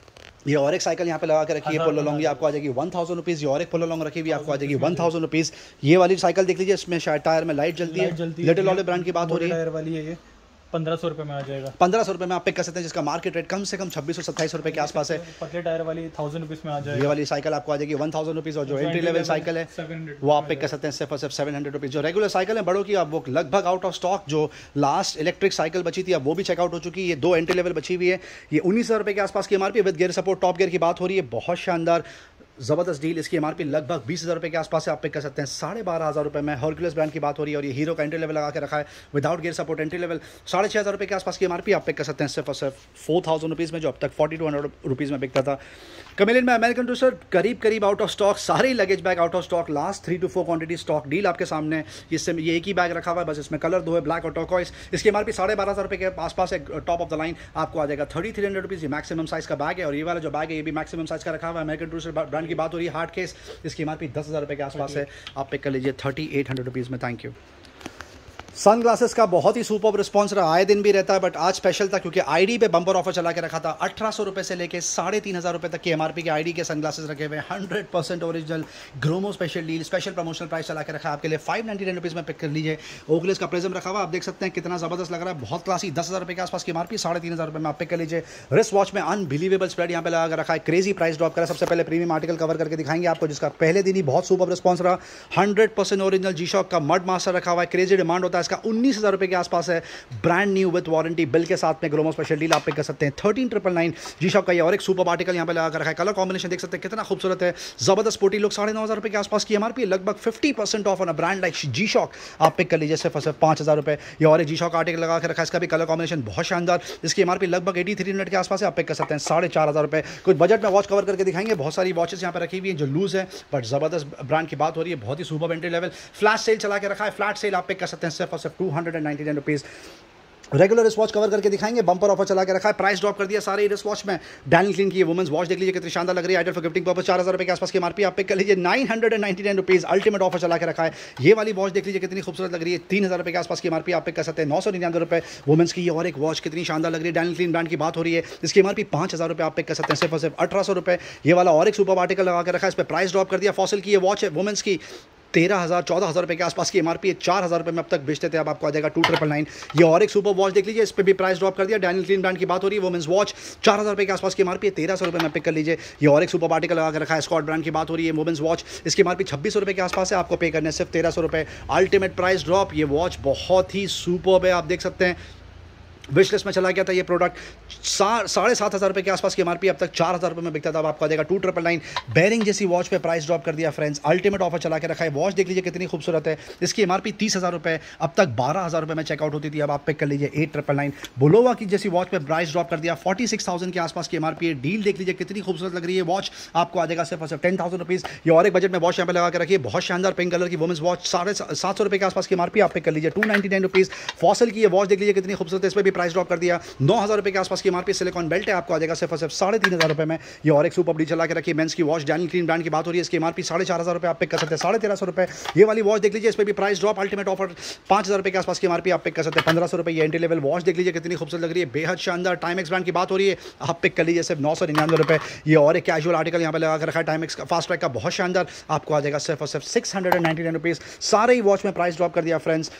ये और एक साइकिल यहाँ पे लगा के रखी है पुल अलॉन्ग, ये आपको आ जाएगी 1000 रुपीज़। ये और एक पुल अलॉन्ग रखी हुई आपको आ जाएगी 1000 रुपीज़। ये वाली साइकिल देख लीजिए, इसमें शायद टायर में लाइट जलती है, लिटिल ऑलिव ब्रांड की बात हो रही है। 1500 रुपये में आ जाएगा। 1500 रुपये में आप पिक कर सकते हैं, जिसका मार्केट रेट कम से कम 2627 रुपये के आसपास है। पतले टायर वाली 1000 रुपीज़ में आ जाएगा। ये वाली साइकिल आपको आ जाएगी 1000 रुपीज़। और जो एंट्री लेवल साइकिल है वो आप पिक कर सकते हैं सिर्फ और सिर्फ 700 रुपीज़। जो रेगुलर साइकिल है बड़ों की, अब वो लगभग आउट ऑफ स्टॉक। जो लास्ट इलेक्ट्रिक साइकिल बची थी अब वो भी चेकआउट हो चुकी है। ये 2 एंट्री लेवल बची हुई है, ये 19,000 रुपये के आसपास की MRP with gear support. Top gear की बात हो रही है, बहुत शानदार जबरदस्त डील। इसकी एमआरपी लगभग 20,000 रुपये के आसपास से आप पिक कर सकते हैं 12,500 रुपये में। हर्कुलस ब्रांड की बात हो रही है और ये हीरो का एंट्री लेवल लगा के रखा है without gear support. Entry level 6,500 रुपये के आसपास की एमआरपी आप पिक कर सकते हैं सिर्फ और सिर्फ 4,000 रुपीज़ में, जो अब तक 4,200 रुपीज़ में बिकता था। कमेलियन में अमेरिकन टूरिस्टर करीब आउट ऑफ स्टॉक, सारे luggage bag out of stock. Last 3 to 4 quantity stock deal आपके सामने। इससे ये एक ही बैग रखा हुआ है, बस इसमें कलर 2 है, ब्लैक और टर्कोइस। इसकी एमआरपी 12,500 रुपये के आसपास है। टॉप ऑफ द लाइन आपको आ जाएगा 3,300 रुपीज़। ये मैक्सिमम साइज का बैग है और ये वाला जो बैग है ये भी मैक्सिमम साइज का रखा हुआ है। अमेरिकन टूरिस्टर ब्रांड ब्रांड की बात हो रही है, हार्ड केस, इसकी एमआरपी 10,000 रुपये के आसपास है, आप पिक कर लीजिए 3800 रुपीज़ में। Thank you. सन ग्लासेस का बहुत ही सुपर रिस्पॉन्स रहा, आए दिन भी रहता है, बट आज स्पेशल था क्योंकि आईडी पे बम्पर ऑफर चला के रखा था। 1800 रुपये से लेके 3500 रुपये तक की एमआरपी के आईडी के सन ग्लासेस रखे हुए, 100% original Gromo special deal, special promotional price चला के रखा है आपके लिए 599 रुपीज़ में पिक कर लीजिए। ओकलेस का प्रिज्म रखा हुआ, आप देख सकते हैं कितना ज़बरदस्त लग रहा है, बहुत क्लासी, 10,000 रुपये के आसपास की एमआरपी, 3500 रुपये में आप पिक कर लीजिए। रिस्ट वॉच में अनबिलीवेबल स्प्रेड यहाँ पे लगा कर रखा है, क्रेजी प्राइस ड्रॉप करा। सबसे पहले प्रीमियम आर्टिकल कवर करके दिखाएंगे आपको, जिसका पहले दिन ही बहुत सुपर रिस्पॉन्स रहा। 100% ओरिजिनल जी शॉक का मड मास्टर रखा हुआ है, क्रेजी डिमांड होता है इसका, 19,000 रुपये के आसपास है, brand new with warranty bill के साथ में ग्रोमो स्पेशल डील आप पिक कर सकते हैं। 13,999 जी शॉप का ये और एक सुपर आर्टिकल यहाँ पे लगा कर रखा है। कलर कॉम्बिनेशन देख सकते हैं कितना खूबसूरत है, जबरदस्त स्पोर्टी लुक, 9,500 रुपये के आसपास की एमआरपी, लगभग 50% off on a brand like G shock आप पिक कर लीजिए सिर्फ और सिर्फ 5,000 रुपये। ये और एक जी शॉक आर्टिकल लगा कर रखा है, इसका भी कलर कॉम्बिनेशन बहुत शानदार, इसकी एमआरपी लगभग 8300 के आसपास है, आप पिक कर सकते हैं 4,500 रुपये। कुछ बजट में वॉच कवर करके दिखाएंगे, बहुत सारी वॉचेस यहाँ पे रखी हुई है जो लूज है बट जबरदस्त ब्रांड की बात हो रही है, बहुत ही super entry level. Flash sale चला के रखा है, फ्लैट सेल आप पिक कर सकते हैं सिर्फ और सिर्फ 299 rupees. Regular wrist watch cover करके दिखाएंगे, बम्पर ऑफर चला के रखा है, प्राइस ड्रॉप कर दिया सारे रिस्ट वॉच में। डैनियल क्लीन की वुमेंस वॉच देख लीजिए कितनी शानदार लग रही है, आइडल फॉर गिफ्टिंग पर्पस, 4,000 रुपये के आसपास की एमआरपी आप पिक कर लीजिए 999 रुपीज़। अल्टीमेट ऑफर चला के रखा है, ये वाली वॉच देख लीजिए कितनी खूबसूरत लग रही है, 3,000 रुपये के आसपास की एमआरपी आप पिक कर सकते हैं 999 रुपये वुमेंस की। ये और एक वॉच कितनी शानदार लग रही है, डैनियल क्लीन ब्रांड की बात हो रही है, इसकी एमआरपी 5,000 रुपये आप पिक कर सकते हैं सिर्फ और सिर्फ 1,800 रुपये। ये वाला और एक सुपर आर्टिकल लगा के रखा है, इस पर प्राइस ड्रॉप कर दिया। फॉसिल की ये वॉच है वुमेंस की, 13,000-14,000 रुपये के आसपास की एमआरपी है, 4,000 रुपये में अब तक बेचते थे, अब आपको आ जाएगा 2,999। ये और एक सुपर वॉच देख लीजिए, इस पर भी प्राइस ड्रॉप कर दिया। डैनियल क्लीन ब्रांड की बात हो रही है, वुमेंस वॉच 4,000 रुपये के आसपास की एमआरपी है, 1,300 रुपये में पिक कर लीजिए। ये और एक सुपर आर्टिकल लगा कर रखा है, स्कॉट ब्रांड की बात हो रही है, वुमेंस वॉच, इसकी एमआरपी 2,600 रुपये के आसपास है, आपको पे करने सिर्फ 1,300 रुपये। अल्टीमेट प्राइस ड्रॉप, ये वॉच बहुत ही सुपर्ब है, आप देख सकते हैं विश लिस्ट में चला गया था ये प्रोडक्ट, 7,500 रुपये के आसपास की एमआरपी, अब तक 4,000 रुपये में बिकता था, अब आपको आ जाएगा 2,999। बेरिंग जैसी वॉच पे प्राइस ड्रॉप कर दिया फ्रेंड्स, अल्टीमेट ऑफर चला के रखा है। वॉच देख लीजिए कितनी खूबसूरत है, इसकी एमआरपी 30,000 रुपये, अब तक 12,000 रुपये में चेकआउट होती थी, अब आप पिक कर लीजिए 8,999। बोलोवा की जैसी वॉच पे प्राइस ड्रॉप कर दिया, 46,000 के आसपास की एमआरपी है। डील देख लीजिए कितनी खूबसूरत लग रही है, वॉच आपको आ जाएगा सिर्फ और सिर्फ 10,000 रुपीज़। ये और एक बजट में वॉच यहाँ पे लगा के रखिए, बहुत शानदार पिंक कलर की वुमेंस वॉच, 750 रुपये के आसपास की एमआरपी आप पिक कर लीजिए 299 रुपीज़। फॉसिल की ये वॉच देख लीजिए कितनी खूबसूरत है, इस पर भी प्राइस ड्रॉप कर दिया, 9,000 रुपये के आसपास की एमआरपी। सिलिकॉन बेल्ट है, आपको आ जाएगा सिर्फ और सिर्फ 3,500 रुपये में। ये और एक सुपर डी चला के रखी मेंस की वॉच, डैनियल क्लीन ब्रांड की बात हो रही है, इसकी एमआरपी 4,500 रुपये आप पिक कर सकते हैं 1,350 रुपये। ये वाली वॉच देख लीजिए, इस पर भी प्राइस ड्रॉप, अल्टीमेट ऑफर 5,000 रुपये के आसपास की एमआरपी आप पिक कर सकते हैं 1,500 रुपये। ये एंट्री लेवल वॉच देख लीजिए कितनी खूबसूरत लग रही है, बेहद शानदार, टाइमेक्स ब्रांड की बात हो रही है, आप पिक कर लीजिए सिर्फ 999 रुपये। ये और एक कैजुअल आर्टिकल यहाँ पे लगा कर रखा है, टाइमेक्स का फास्ट ट्रैक का, बहुत शानदार, आपको आ जाएगा सिर्फ और सिर्फ 699 रुपीज़। सारे ही वॉच में प्राइस ड्रॉप कर दिया फ्रेंड्स।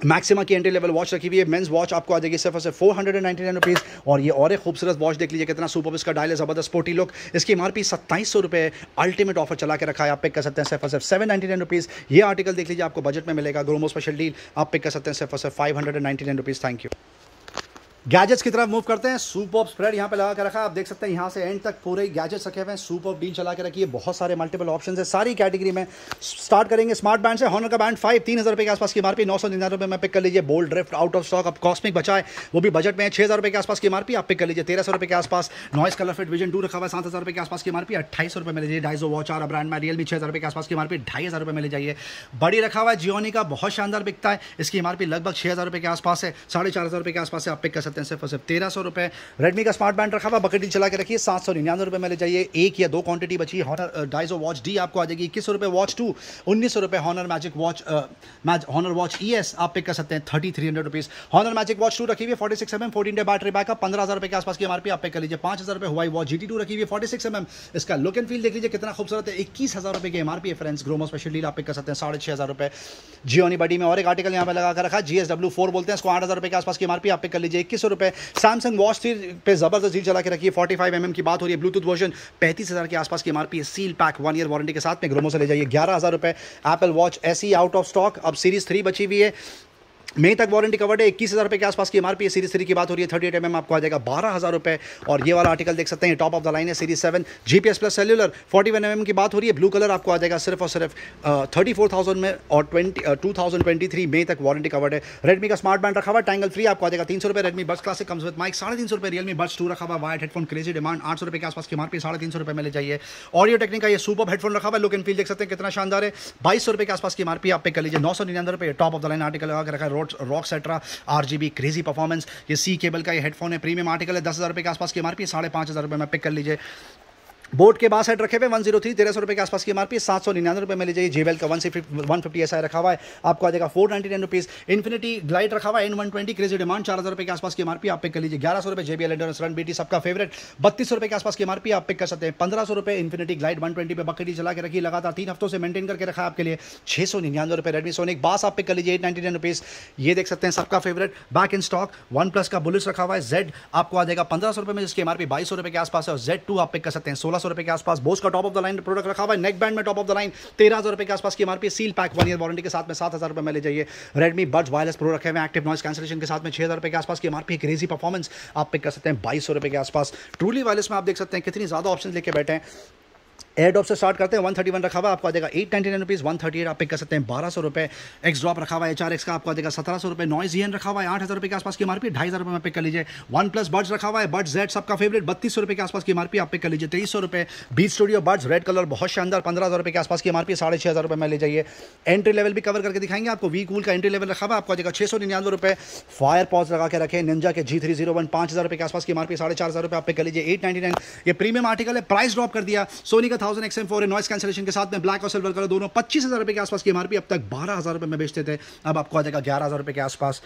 मैक्सिमा की एंट्री लेवल वॉच रखी हुई है, मेंस वॉच आपको आ जाएगी सिर्फ और सिर्फ 499 रुपीज़। और ये और एक खूबसूरत वॉच देख लीजिए कितना सुपर इसका डायल है, जबरदस्त स्पोर्टी लुक, इसकी एमआरपी 2,700 रुपये, अल्टीमेट ऑफर चला के रखा है, आप पिक कर सकते हैं सिर्फ और सिर्फ 799 रुपीज़। ये आर्टिकल देख लीजिए आपको बजट में मिलेगा, ग्रोमो स्पेशल डील, आप पिक कर सकते हैं सिर्फ और सिर्फ 599 रुपीज़। Thank you. गैजेट्स की तरफ मूव करते हैं, सुपर स्प्रेड यहाँ पे लगा के रखा है, आप देख सकते हैं यहाँ से एंड तक पूरे गैजेट्स रखे हुए हैं, सुपर डील चला के रखी है, बहुत सारे मल्टीपल ऑप्शन है सारी कैटेगरी में। स्टार्ट करेंगे स्मार्ट बैंड से, हॉनर का बैंड 5, 3,000 रुपये के आसपास की एमआरपी, 999 रुपये में पिक कर लीजिए। Bold drift out of stock, अब कॉस्मिक बचा है, वो भी बजट में है, 6,000 रुपये के आसपास की एमआरपी, आप पिक कर लीजिए 1,300 रुपये के आसपास। नॉइस कलर फिट विजन 2 रखा हुआ है, 7,000 रुपये के आसपास की एमआरपी, 2,800 रुपये में लीजिए। डाइजो वॉच आ ब्रांड में, रियलमी 6,000 रुपये के आसपास की एमआरपी, 2,500 रुपये में ले जाइए। बड़ी रखा हुआ है जियोनी का, बहुत शानदार बिकता है, इसकी एमआरपी लगभग 6,000 रुपये के आसपास है, 4,500 रुपये के आसपास से आप पिक कर सकते हैं सिर्फ और सिर्फ 1,300 रुपये। रेडमी का स्मार्ट बैंड रखा हुआ, बकेट डील चला के रखिए, 799 रुपये में ले जाइए, 1 या 2 क्वांटिटी बची। हॉनर डाइजो वॉच डी आपको आ जाएगी 2,100 रुपये, वॉच 2 1,900 रुपये। Honor magic watch Honor watch ES आप पिक कर सकते हैं 3,300 रुपीज़। हॉनर मैजिक वॉच 2 रखी हुई है 46 mm 14 डे बैटरी बैकअप, 15,000 रुपये के आसपास की एमआरपी, आप पिक कर लीजिए 5,000 रुपये। हुआई वॉच GT2 रखी हुई है 46 mm, इसका लुक एंड फील देख लीजिए कितना खूबसूरत है, 21,000 रुपये की एमआरपी है फ्रेंड्स, ग्रोमो स्पेशल डील आप पिक कर सकते हैं 6,500 रुपये। जियोनी बडी में और एक आर्टिकल यहाँ पे लगा कर रखा, GSW4 बोलते हैं इसको, 8,000 रुपये के आसपास की एमआरपी, आप पिक कर लीजिए 2,100 रुपये। सैमसंग वॉच 3 पे जबरदस्त डील चला के रखिए, 45 mm की बात हो रही है, ब्लूटूथ वर्जन 35,000 के आसपास की एमआरपी है, सील पैक 1 ईयर वारंटी के साथ में, ग्रोमो से ले जाइए 11,000 रुपये। Apple watch SE out of stock, अब सीरीज 3 बची हुई है, मई तक वारंटी कवर्ड है, 21,000 रुपये के आसपास की एमआरपी है, सीरीज 3 की बात हो रही है, 38 mm आपको आ जाएगा 12,000 रुपये। और ये वाला आर्टिकल देख सकते हैं, टॉप ऑफ द लाइन है, series 7 GPS plus cellular 41 mm की बात हो रही है, ब्लू कलर आपको आ जाएगा सिर्फ और सिर्फ 34,000 में, और 2023 मई तक वारंटी कवर्ड है। रेडमी का स्मार्ट बैंड रखा हुआ, टैंगल फ्री आपको आ जाएगा 300 रुपये। Redmi buds classic comes with mic 350 रुपये। रियलमी बड्स 2 रखा हुआ, वायर्ड हेडफोन क्रेजी डिमांड 800 रुपये के आसपास की एमआरपी, 350 रुपये में ले जाइए। ऑडियो टेक्निक का ये सुपर हेडफोन रखा हुआ, लुक एंड फील देख सकते हैं कितना शानदार है, 2,200 रुपये के आसपास की एमआरपी, आप पिक कर लीजिए 999 रुपये। Top of the line article लगा के रखा है, रॉक सेट्रा RGB क्रेजी परफॉर्मेंस, ये C केबल का ये हेडफोन है, प्रीमियम आर्टिकल है, 10,000 रुपये के आसपास की एमआरपी, 5,500 रुपये में पिक कर लीजिए। बोट के बाद साइड रखे हुए 103 1300 रुपये के आसपास की एमआरपी, 799 रुपये में ले जाइए। जेबेल का 150 ऐसा रखा हुआ है, आपको आ जाएगा 499 रुपीज़। इन्फिनिटी ग्लाइड रखा हुआ है N120 क्रेजी डिमांड 4000 रुपये के आसपास की एमआरपी, आप पिक कर लीजिए। 1100 रुपये JBL एंडोरेंस रन BT सबका फेवरेट 3200 रुपये के आसपास की एमआरपी, आप पिक कर सकते हैं। 1500 रुपये इन्फिनिटी ग्लाइड 120 पे बकेटी चला के रखी, लगातार 3 हफ्तों से मेंटेन करके रखा आपके लिए। 699 रुपये रेडमी सोनिक बास आप पिक कर लीजिए 899 रुपीज़। ये देख सकते हैं सबका favourite back in stock one plus का बुलिस रखा हुआ है Z, आपको आ जाएगा 1500 रुपये में, जिसकी एमआरपी 2200 रुपये के आसपास है। और Z2 आप पिक कर सकते हैं 1600 रुपये के आसपास। बोस का top of the line product रखा हुआ है, नेक बैंड में टॉप ऑफ द लाइन 13000 रुपये के आसपास की MRP, seal pack 1 year warranty के साथ में 7000 रुपये में ले जाइए। रेडमी बड्स वायरलेस प्रो रखे हुए एक्टिव नॉइस कैंसिलेशन के साथ में 6000 रुपये के आसपास की एमआरपी, क्रेजी परफॉर्मेंस आप पिक कर सकते हैं 2200 रुपये के आसपास। ट्रूली वायरलेस में आप देख सकते हैं कितनी ज़्यादा ऑप्शन लेके बैठे हैं। एयरड्रॉप से स्टार्ट करते हैं 131 रखा हुआ है, आपको आ जाएगा 899 रुपीज़। 138 आप पिक कर सकते हैं 1200 रुपये। एक्स ड्रॉप रखा हुआ है HRX का, आपको आ जाएगा 1700 रुपये। नॉइज EN रखा हुआ है 8000 रुपये के आसपास की एमआरपी, 2500 रुपये में पिक कर लीजिए। वन प्लस बड्स रखा हुआ है, बड्स Z सबका फेवरेट 3200 रुपये के आसपास की एमआरपी, आप पिक कर लीजिए 2300 रुपये। Beat studio buds red colour बहुत शानदार 15000 रुपये के आसपास की एमआरपी, 6500 रुपये में ले जाइए। एंट्री लेवल भी कवर करके दिखाएंगे आपको। वी कूल का एंट्री लेवल रखा हुआ है, आपको आ जाएगा 699 रुपये। फायर पॉज लगा के रखे निंजा के G301 5000 रुपये के आसपास की एमआरपी, 4500 रुपये आप पिक कर लीजिए 899। ये प्रीमियम आर्टिकल है, प्राइस ड्रॉप कर दिया। सोनी का 1000 XM4 नॉइस कैंसिलेशन के साथ में ब्लैक और सिल्वर कलर दोनों 25000 रुपये के आसपास की एमआरपी, अब तक 12000 रुपये में बेचते थे, अब आपको आ जाएगा 11000 रुपये के आसपास।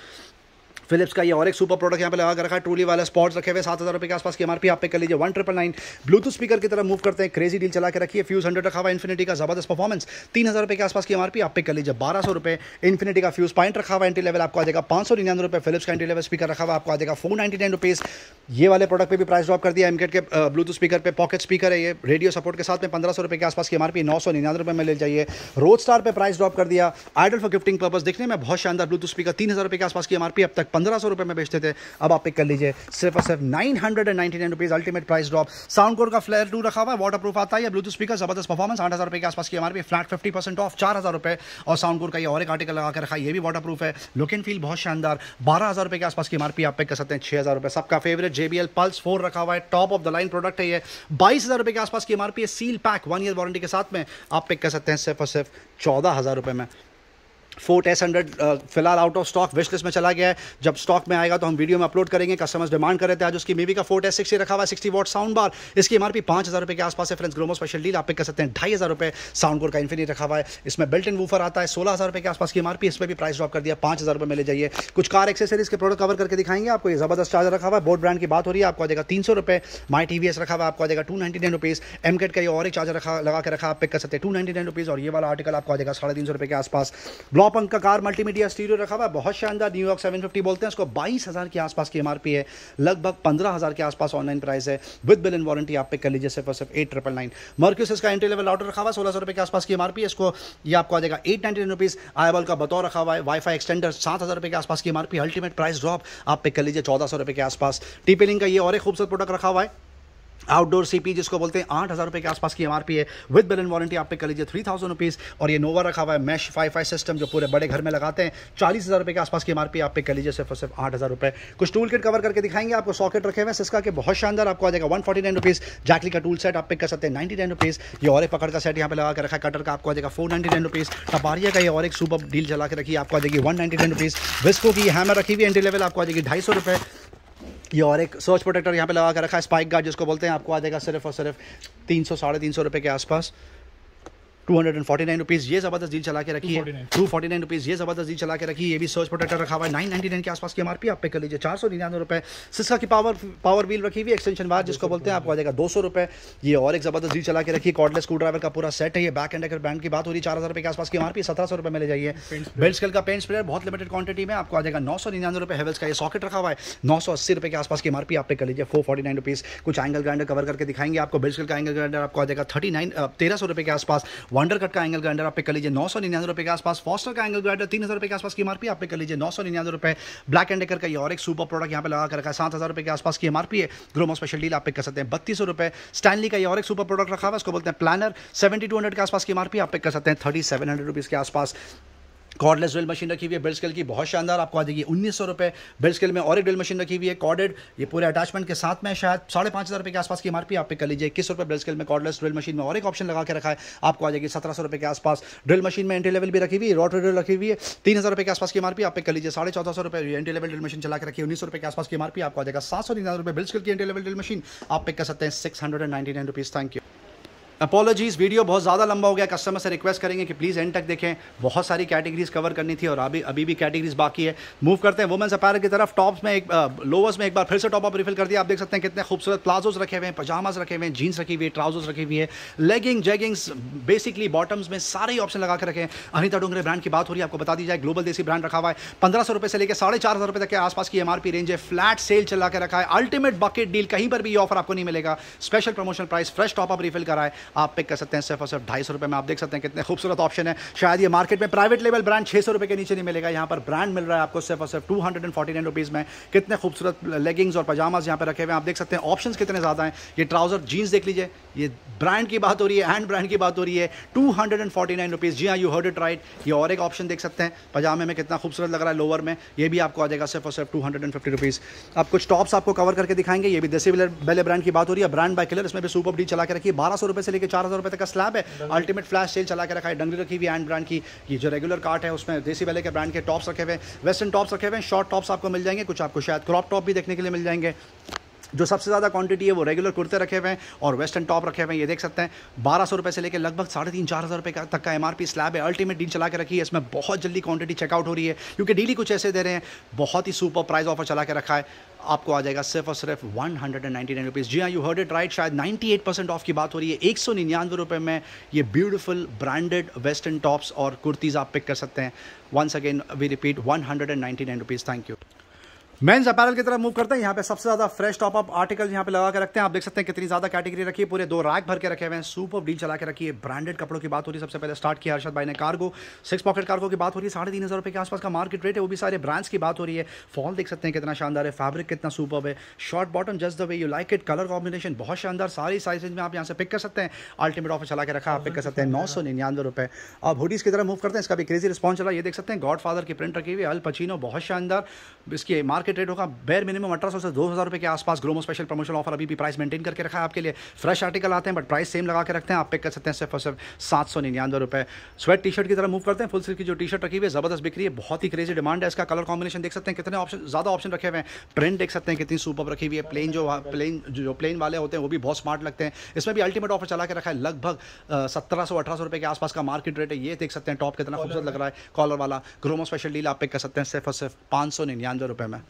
फिलिप्स का ये और एक सुपर प्रोडक्ट यहाँ पे लगा कर रखा है, ट्रूली वाला स्पॉट्स रखे हुए 7000 रुपये के आसपास की एमआरपी, आप पे कर लीजिए 1999। ब्लूटूथ स्पीकर की तरफ मूव करते हैं, क्रेजी डील चला के रखी है। फ्यूज 100 रखा हुआ है इन्फिनिटी का, जबरदस्त परफॉर्मेंस 3000 रुपये के आसपास की एमआरपी, आप पे कर लीजिए 1200 रुपये। इन्फिनिटी का फ्यूज पॉइंट रखा हुआ है एंट्री लेवल, आपको आ जाएगा 599 रुपये। फिलिप्स का एंट्री लेवल स्पीकर रखा हुआ आपको आ जाएगा 499 रुपीज़। ये वाले प्रोडक्ट पे भी प्राइस ड्रॉप कर दिया। एमकेट के ब्लूटूथ स्पीकर पे पॉकेट स्पीकर है, ये रेडियो सपोर्ट के साथ में 1500 रुपये के आसपास की एमआरपी, 999 रुपये में ले जाइए। रोड स्टार पे प्राइस ड्रॉप कर दिया। आइडल फॉर गिफ्टिंग पर्पस, दिखने में बहुत शानदार ब्लूटूथ स्पीकर 3000 रुपये के आसपास की एमआरपी, अब तक 1500 रुपये में बेचते थे, अब आप पिक कर लीजिए सिर्फ और सिर्फ 999 rupees. Ultimate price drop. Sound core का फ्लेयर 2 रखा हुआ है, वाटर प्रूफ आता है। ब्लूटूथ स्पीकर जबरदस्त परफॉर्मेंस 8000 रुपये के आसपास की एमआरपी, फ्लैट 50% ऑफ 4000 रुपये। और साउंड कोर का ये और एक आर्टिकल लगा कर रखा है, ये भी वाटर प्रूफ है, लुक एंड फील बहुत शानदार 12000 रुपये के आसपास की एमआरपी, आप पिक कर सकते हैं 6000 रुपये। सबका फेवरेट JBL Pulse 4 रखा हुआ है, top of the line product है ये, 22000 रुपये के आसपास की एमआरपी है, सील पैक 1 ईयर वारंटी के साथ में, आप पिक कर सकते हैं सिर्फ और सिर्फ 14000 रुपये में। फोर्ट S100 फिलहाल out of stock, wish list में चला गया है, जब स्टॉक में आएगा तो हम वीडियो में अपलोड करेंगे। कस्टमर्स डिमांड कर रहे थे आज उसकी। मीवी का फोर्ट S60 रखा हुआ है 60 वॉट साउंड बार, इसकी एमआरपी 5000 रुपये के आसपास है। फ्रेंड्स ग्रोमो स्पेशल डील, आप पिक कर सकते हैं 2500 रुपये। साउंड कोर का इन्फिनिटी रखा हुआ है, इसमें बिल्ट इन वूफर आता है, 16000 रुपये के आसपास की एमआरपी, इसमें भी प्राइस ड्रॉप कर दिया 5000 रुपये में ले जाइए। कुछ कार एक्सेसरीज के प्रोडक्ट कवर करके दिखाएंगे आपको। ये जबरदस्त चार्जर रखा हुआ है, बोट ब्रांड की बात हो रही है, आपको आ जाएगा 300 रुपये। माई TVS रखा हुआ है, आपको आ जाएगा 299 रुपीज़। एमकेट का ये और एक चार्जर लगा के रखा, आप पिक कर सकते हैं 299 रुपीज़। और ये वाला आर्टिकल आपको आ जाएगा 350 रुपये के आसपास। ब्लॉपंक का कार मल्टीमीडिया स्टीरियो रखा हुआ है, बहुत शानदार, न्यूयॉर्क 750 बोलते हैं इसको, 22000 के आसपास की एमआरपी है, लगभग 15000 के आसपास ऑनलाइन प्राइस है, विद बिल इन वारंटी, आप पिक कर लीजिए सिर्फ और सिर्फ 8999। मर्क्यूसिस का एंट्री लेवल राउटर रखा हुआ है 1600 रुपये के आसपास की एमआरपी, इसको ये आपको आ जाएगा 899 रुपीज़। आईबॉल का बतौर रखा हुआ है, वाईफाई एक्सटेंडर 7000 रुपये के आसपास की एमआरपी, अल्टीमेट प्राइस ड्रॉप, आप पिक कर लीजिए 1400 रुपये के आसपास। TP-Link का ये और एक खूबसूरत प्रोडक्ट रखा हुआ है, आउटडोर CP जिसको बोलते हैं, 8000 रुपये के आसपास की एमआरपी है, विद बिल इन वारंटी, आप पे कर लीजिए 3000 रुपीज़। और ये नोवा रखा हुआ है, मैश वाईफाई सिस्टम जो पूरे बड़े घर में लगाते हैं, 40000 रुपये के आसपास की एमआरपी, आप पे कर लीजिए सिर्फ और सिर्फ 8000 रुपये। कुछ टूल किट कवर करके दिखाएंगे आपको। सॉकेट रखे हुए हैं सिस्का के, बहुत शानदार, आपको आ जाएगा 149 रुपीज़। जैकली का टूल सेट आप पिक कर सकते हैं 99 रुपीज़। ये और एक पकड़ का सेट यहाँ पे लगा कर रखा है, कटर का, आपको आ जाएगा 499 रुपीज़। टपारिया का ये और एक सुपर डील चला के रखी है, आपको आ जाएगी 199 रुपीज़। विस्को की हैमर रखी हुई एंट्री लेवल, आपको आ जाएगी 250 रुपये। ये और एक सर्च प्रोटेक्टर यहाँ पे लगा कर रखा है, स्पाइक गार्ड जिसको बोलते हैं, आपको आ जाएगा सिर्फ और सिर्फ 300 350 रुपये के आसपास, 249 रुपीज़। ये ज़बरदस्त डील चला के रखी है, 249 रुपीज़। ये ज़बरदस्त डील चला के रखी है, ये भी सर्च प्रोटेक्टर रखा हुआ है, 999 के आसपास की एमआरपी, आप पे कर लीजिए 499 रुपये। सिस्का की पावर व्हील रखी हुई एक्सटेंशन बार जिसको बोलते हैं, आपको आ जाएगा 200 रुपये। ये और एक ज़बरदस्त डील चला के रखी है, कॉर्डलेस स्क्रू ड्राइवर का पूरा सेट है, ये बैक एंड ब्रांड की बात हो रही है, 4000 रुपये के आसपास की एमआरपी, 1700 रुपये में ले जाइए। बेल्ट स्केल का पेंट स्प्रेयर बहुत लिमिटेड क्वांटिटी में, आपको आ जाएगा 999 रुपये। हेवल्स का ये सॉकेट रखा हुआ है, 980 रुपये के आसपास की एमआरपी, आप पे कर लीजिए 449 रुपीज़। कुछ एंगल ग्राइंडर कवर करके दिखाएंगे आपको। बेल्ट स्केल का एंगल ग्राइंडर आपको आ जाएगा 1300 रुपये के आसपास। वंडर कट का एंगल ग्राइंडर आप पे कर लीजिए 999 रुपये के आसपास। फॉस्टर का एंगल ग्राइंडर 3000 रुपये के आसपास की एमआरपी, आप पे कर लीजिए 999 रुपये। ब्लैक एंड डेकर का ये और एक सुपर प्रोडक्ट यहाँ पे लगा कर रखा है, 7000 रुपये के आसपास की एमआरपी है, ग्रोमो स्पेशल डील, आप पे कर सकते हैं 3200 रुपये। स्टैनली का ये और एक सुपर प्रोडक्ट रखा हुआ है, उसको बोलते हैं प्लानर, 7200 के आसपास की एमआरपी, आप पे कर सकते हैं 3700 रुपीज़ के आसपास। कॉर्डलेस ड्रिल मशीन रखी हुई है बिल्ड स्केल की, बहुत शानदार, आपको आ जाएगी 1900 रुपये। बिल्ड स्केल में और एक ड्रिल मशीन रखी हुई है कॉर्डेड, ये पूरे अटैचमेंट के साथ में, शायद 5500 रुपये के आसपास की एमआरपी आप पे कर लीजिए। 21 रुपये बिल्ड स्केल में कॉर्डलेस ड्रिल मशीन में और एक ऑप्शन लगा के रखा है, आपको आ जाएगी 1700 रुपये के आसपास। ड्रिल मशीन में एंट्री लेवल भी रखी हुई है, रोटरी ड्रिल रखी हुई है, 3000 रुपये के आसपास की एमआरपी आप पे कर लीजिए। 1450 रुपये एंट्री लेवल ड्रिल मशीन चला के रखी है, 1900 रुपये के आसपास की एमआरपी आपको आ जाएगा 799 रुपये। बिल्ड स्केल की एंट्री लेवल ड्रिल मशीन आप पे कर सकते हैं 699 rupees. Thank you. Apologies, video बहुत ज़्यादा लंबा हो गया, कस्टमर से रिक्वेस्ट करेंगे कि प्लीज़ एंड तक देखें, बहुत सारी कैटेगरीज कवर करनी थी और अभी भी कैटेगरीज बाकी है। मूव करते हैं वुमेन्स अपैरल की तरफ। टॉप्स में एक लोवर्स में एक बार फिर से टॉप अप रिफिल कर दिया, आप देख सकते हैं कितने खूबसूरत प्लाजोज रखे हुए हैं, पजामाज रखे हुए हैं, जीन्स रखी हुई है, ट्राउजर्स रखी हुई है, लेगिंग जेगिंग्स, बेसिकली बॉटम्स में सारे ही ऑप्शन लगा के रखे हैं। अनीता डोंगरे ब्रांड की बात हो रही है, आपको बता दी जाए, ग्लोबल देसी ब्रांड रखा हुआ है, 1500 रुपये से लेकर 4500 रुपये तक के आसपास की एमआरपी रेंज है। फ्लैट सेल चला के रखा है, अल्टीमेट बकेट डील, कहीं पर भी ये ऑफर आपको नहीं मिलेगा। Special promotional price, fresh top up refill कराए, आप पिक कर सकते हैं सिर्फ और सिर्फ 250 रुपये में। आप देख सकते हैं कितने खूबसूरत ऑप्शन है, शायद ये मार्केट में प्राइवेट लेवल ब्रांड 600 रुपये के नीचे नहीं मिलेगा, यहाँ पर ब्रांड मिल रहा है आपको सिर्फ और सिर्फ 249 रुपीज़ में। कितने खूबसूरत लेगिंग्स और पजामाज यहाँ पर रखे हुए हैं, आप देख सकते हैं ऑप्शंस कितने ज़्यादा हैं। ये ट्राउजर जीन्स देख लीजिए, ये ब्रांड की बात हो रही है, एंड ब्रांड की बात हो रही है, 249 रुपीज़। जी हाँ, यू हर्ड इट राइट। ये और एक ऑप्शन देख सकते हैं, पजामे में कितना खूबसूरत लग रहा है, लोअर में, ये भी आपको आ जाएगा सिर्फ और सिर्फ 250 रुपीज़। अब कुछ टॉप्स आपको कवर करके दिखाएंगे, ये भी देसी बेले ब्रांड की बात हो रही है, ब्रांड बाय किलर, इसमें भी सुपर डील चला के रखी है। 1200 रुपये से लेकर 4000 रुपये तक का स्लैब है, अल्टीमेट फ्लैश सेल चला के रखा है, डंगली रखी हुई एंड ब्रांड की। ये जो रेगुलर कार्ट है उसमें देसी बेले के ब्रांड के टॉप्स रखे हुए हैं, वेस्टर्न टॉप्स रखे हुए हैं, शॉर्ट टॉप्स आपको मिल जाएंगे, कुछ आपको शायद क्रॉप टॉप भी देखने के लिए मिल जाएंगे। जो सबसे ज़्यादा क्वांटिटी है वो रेगुलर कुर्ते रखे हुए हैं और वेस्टर्न टॉप रखे हुए हैं, ये देख सकते हैं 1200 रुपये से लेकर लगभग 3500-4000 रुपये तक का एमआरपी स्लैब है। अल्टीमेट डील चला के रखी है, इसमें बहुत जल्दी क्वांटिटी चेकआउट हो रही है क्योंकि डील ही कुछ ऐसे दे रहे हैं, बहुत ही सुपर प्राइस ऑफर चला के रखा है, आपको आ जाएगा सिर्फ और सिर्फ 199 रुपीज़। जी हाँ, यू हर्ड इट राइट, शायद 98% ऑफ की बात हो रही है। 199 रुपये में ये ब्यूटीफुल ब्रांडेड वेस्टर्न टॉप्स और कुर्तीज़ आप पिक कर सकते हैं। Once again we repeat, 199 rupees. Thank you. Men's apparel की तरफ मूव करते हैं, यहाँ पे सबसे ज़्यादा फ्रेश टॉप अप आर्टिकल यहाँ पे लगा के रखते हैं, आप देख सकते हैं कितनी ज़्यादा कैटेगरी रखी है, पूरे 2 रैक भर के रखे हुए हैं, सुपर डील चला के रखी है। ब्रांडेड कपड़ों की बात हो रही है, सबसे पहले स्टार्ट किया अरशद भाई ने कार्गो, 6 पॉकेट कार्गो की बात हो रही है, 3500 रुपये के आसपास का मार्केट रेट है, वो भी सारे ब्रांड्स की बात हो रही है। फॉल देख सकते हैं कितना शानदार है, फैब्रिक कितना सुपर है, short bottom just the way you like it, colour combination बहुत शानदार, सारी साइज में आप यहाँ से पिक कर सकते हैं। अल्टीमेट ऑफर चला के रखा, आप पिक कर सकते हैं 999 रुपये। अब हुडीज़ की तरफ मूव करते हैं, इसका भी क्रेजी रिस्पॉन्स चला, ये देख सकते हैं गॉड फादर की प्रिंट रखी हुई है, अल पचीनो, बहुत शानदार। इसकी मार्केट रेट होगा बेयर मिनिमम 1800 से 2000 रुपये के आसपास। ग्रोमो स्पेशल प्रमोशनल ऑफर अभी भी प्राइस मेंटेन करके रखा है आपके लिए। फ्रेश आर्टिकल आते हैं बट प्राइस सेम लगा के रखते हैं, आप पिक कर सकते हैं सिर्फ और सिर्फ 799 रुपये। स्वेट टी शर्ट की तरफ मूव करते हैं, फुल स्लीव की जो टी शर्ट रखी हुई है ज़बरदस्त बिक रही है, बहुत ही क्रेजी डिमांड है इसका। कलर कॉम्बिनेशन देख सकते हैं कितने ऑप्शन, ज़्यादा ऑप्शन रखे हुए हैं, प्रिंट देख सकते हैं कितनी सुपर रखी हुई है। प्लेन वाले होते हैं वो भी बहुत स्मार्ट लगते हैं। इसमें भी अल्टीमेट ऑफर चला के रखा है, लगभग 1700-1800 रुपये के आसपास का मार्केट रेट है। ये देख सकते हैं टॉप कितना खूबसूरत लग रहा है, कॉलर वाला। ग्रोमो स्पेशल डील आप पिक कर सकते हैं सिर्फ और सिर्फ 599 रुपये में।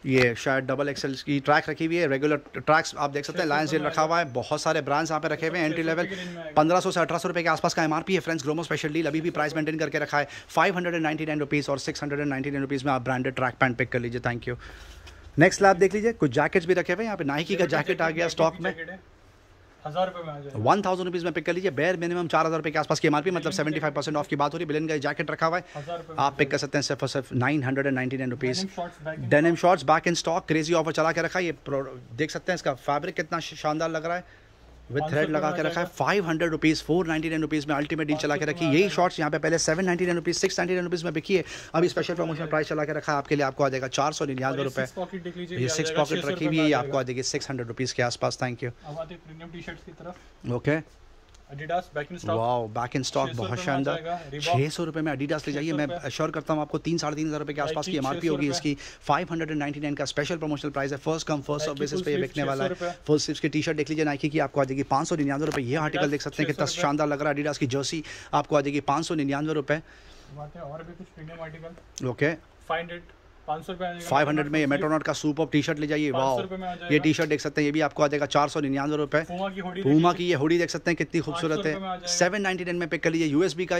ये शायद डबल एक्सेल की ट्रैक रखी हुई है, रेगुलर ट्रैक्स आप देख सकते हैं, लायंस डील रखा हुआ है, बहुत सारे ब्रांड्स यहाँ पे रखे हुए हैं। एंट्री लेवल 1500 से 1800 रुपये के आसपास का एमआरपी है फ्रेंड्स। ग्रोमो स्पेशल डील अभी भी प्राइस मेंटेन करके रखा है, 599 रुपीज़ और 699 रुपीज़ में आप ब्रांडेड ट्रैक पैंट पिक कर लीजिए। Thank you. नेक्स्ट स्लैब देख लीजिए, कुछ जैकेट्स भी रखे हुए हैं यहाँ पे, नाइकी का जैकेट आ गया स्टॉक में, 1000 रुपये में आ जाएगा, 1000 रुपीज़ में पिक कर लीजिए। बेयर मिनिमम 4000 रुपये के आसपास की एमआरपी, मतलब 75% ऑफ की बात हो रही है। बिलन का जैकेट रखा हुआ है, आप पिक कर सकते हैं सिर्फ और सिर्फ 999 rupees. Denim shorts back in stock, crazy offer चला के रखा है। ये देख सकते हैं इसका फैब्रिक कितना शानदार लग रहा है, विद थ्रेड लगा के रखा है। 500 रुपीज़, 499 रुपीज़ में अल्टीमेट डील चला के रखी है। यही शॉर्ट्स यहाँ पे पहले 799 रुपीज़, 699 रुपीज़ में बिकी है, अभी स्पेशल प्रमोशन प्राइस चला के रखा है आपके लिए, आपको आ जाएगा 499 रुपये। ये 6 पॉकेट रखी हुई है, ये आपको आ जाएगी 600 रुपीज़ के आसपास। Thank you. अब आते हैं प्रीमियम टी शर्ट्स की तरफ। Okay, Adidas back in stock, wow back in stock, बहुत शानदार। 600 रुपये में एडिडास ले जाइए, मैं एश्योर करता हूँ आपको 3-3,500 रुपये के आसपास की एमआरपी होगी इसकी। 599 का स्पेशल प्रमोशनल प्राइस है, first come first serve basis पे ये बिकने वाला है। फुल स्लीव्स की टी शर्ट देख लीजिए नाइकी की, आपको आ जाएगी 599 रुपये। ये आर्टिकल देख सकते हैं कितना शानदार लग रहा है, एडिडास की जर्सी आपको आ जाएगी 599 रुपये। और भी कुछ प्रीमियम आर्टिकल, ओके 500 में ये मेट्रोनॉट का सूपर टी शर्ट ले जाइए, वाह। ये टी शर्ट देख सकते हैं, ये भी आपको आ जाएगा 499 रुपये। पूमा की ये हुडी देख सकते हैं कितनी खूबसूरत है, 799 में पिक कर लीजिए। यूएसबी का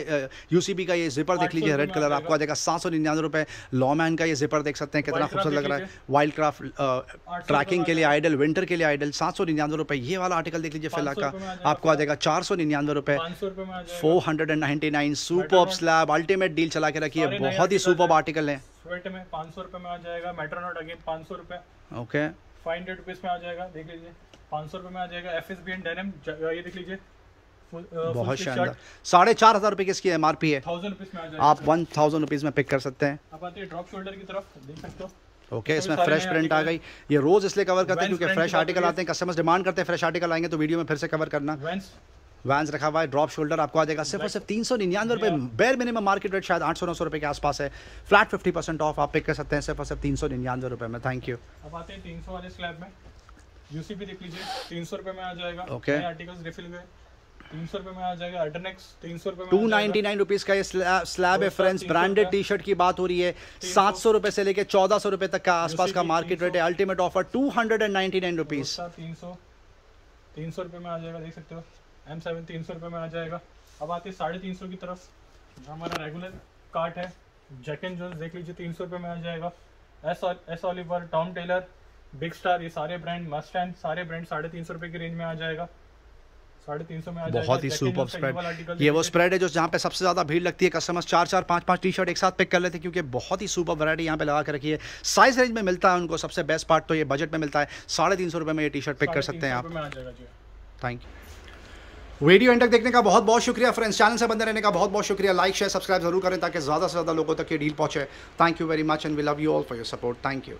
यूसीबी का ये जिपर देख लीजिए, रेड कलर, आपको आ जाएगा 799 रुपये। लॉमैन का ये जिपर देख सकते हैं कितना खूबसूरत लग रहा है, वाइल्ड क्राफ्ट ट्रैकिंग के लिए आइडल, विंटर के लिए आइडल, 799 रुपये। ये वाला आर्टिकल देख लीजिए फिला का, आपको आ जाएगा 499 रुपये। 499 सुपर स्लैब अल्टीमेट डील चला के रखी है, बहुत ही सुपर आर्टिकल है। स्वेट में 500 रुपये में आ जाएगा, मेट्रोनॉट अगेन 500 रुपये, ओके 500 रुपीज़ में आ जाएगा, देख लीजिए 500 रुपये में आ जाएगा। FSBN डेनिम ये देख लीजिए बहुत शानदार। 4,500 रुपये की इसकी MRP है, 1000 रुपीज में आ जाएगा। आप 1000 रुपीज़ में पिक कर सकते हैं। अब आते हैं ड्रॉप शोल्डर की तरफ, देख सकते हो। ओके, इसमें फ्रेश प्रिंट आ गई। ये रोज इसलिए कवर करते हैं क्योंकि फ्रेश आर्टिकल आते हैं, कस्टमर्स डिमांड करते हैं फ्रेश आर्टिकल आएंगे तो वीडियो में फिर से कवर करना। वैंस रखा हुआ है, ड्रॉप शोल्डर आपको आ जाएगा सिर्फ और सिर्फ 399 रुपये। बेयर मिनिमम मार्केट रेट शायद 800-900 रुपये के आसपास है। फ्लैट 50% ऑफ आप पिक कर सकते हैं सिर्फ और सिर्फ 399 रुपये में। Thank you. अब आते हैं 300 वाले स्लैब में। यूसीपी देख लीजिए, 300 रुपये में आ जाएगा। ओके, आर्टिकल्स रिफिल हुए 300 रुपये में आ जाएगा। अल्टरनेक्स 300 रुपये में 299 रुपीज़ का ये स्लैब है फ्रेंड्स। ब्रांडेड टी शर्ट की बात हो रही है। 700 रुपये से लेके 1400 रुपये तक का आसपास का मार्केट रेट है। Ultimate offer 299 rupees. 300 रुपये में आ जाएगा, देख सकते हो। M7 300 रुपये में आ जाएगा। अब आते हैं 350 की तरफ, हमारा रेगुलर कार्ट है। जैक एंड जोन्स देख लीजिए, 300 रुपये में आ जाएगा। S Oliver, Tom Tailor, big star, ये सारे ब्रांड, मस्ट एंड सारे ब्रांड 350 रुपये की रेंज में आ जाएगा। 350 में आ जाएगा। बहुत ही सुपर स्प्रेड। ये वो स्प्रेड है जो जहाँ पे सबसे ज़्यादा भीड़ लगती है। कस्टमर्स 4-4, 5-5 टी शर्ट एक साथ पिक कर लेते हैं क्योंकि बहुत ही सुपर वैरायटी यहाँ पे लगा के रखी है। साइज रेंज में मिलता है उनको। सबसे बेस्ट पार्ट तो ये बजट में मिलता है। 350 रुपये में ये टी शर्ट पिक कर सकते हैं आप। Thank you. वीडियो एंड तक देखने का बहुत बहुत शुक्रिया फ्रेंड्स। चैनल से बंदे रहने का बहुत बहुत शुक्रिया। लाइक शेयर सब्सक्राइब जरूर करें ताकि ज़्यादा से ज़्यादा लोगों तक ये डील पहुंचे। Thank you very much and we love you all for your support. Thank you.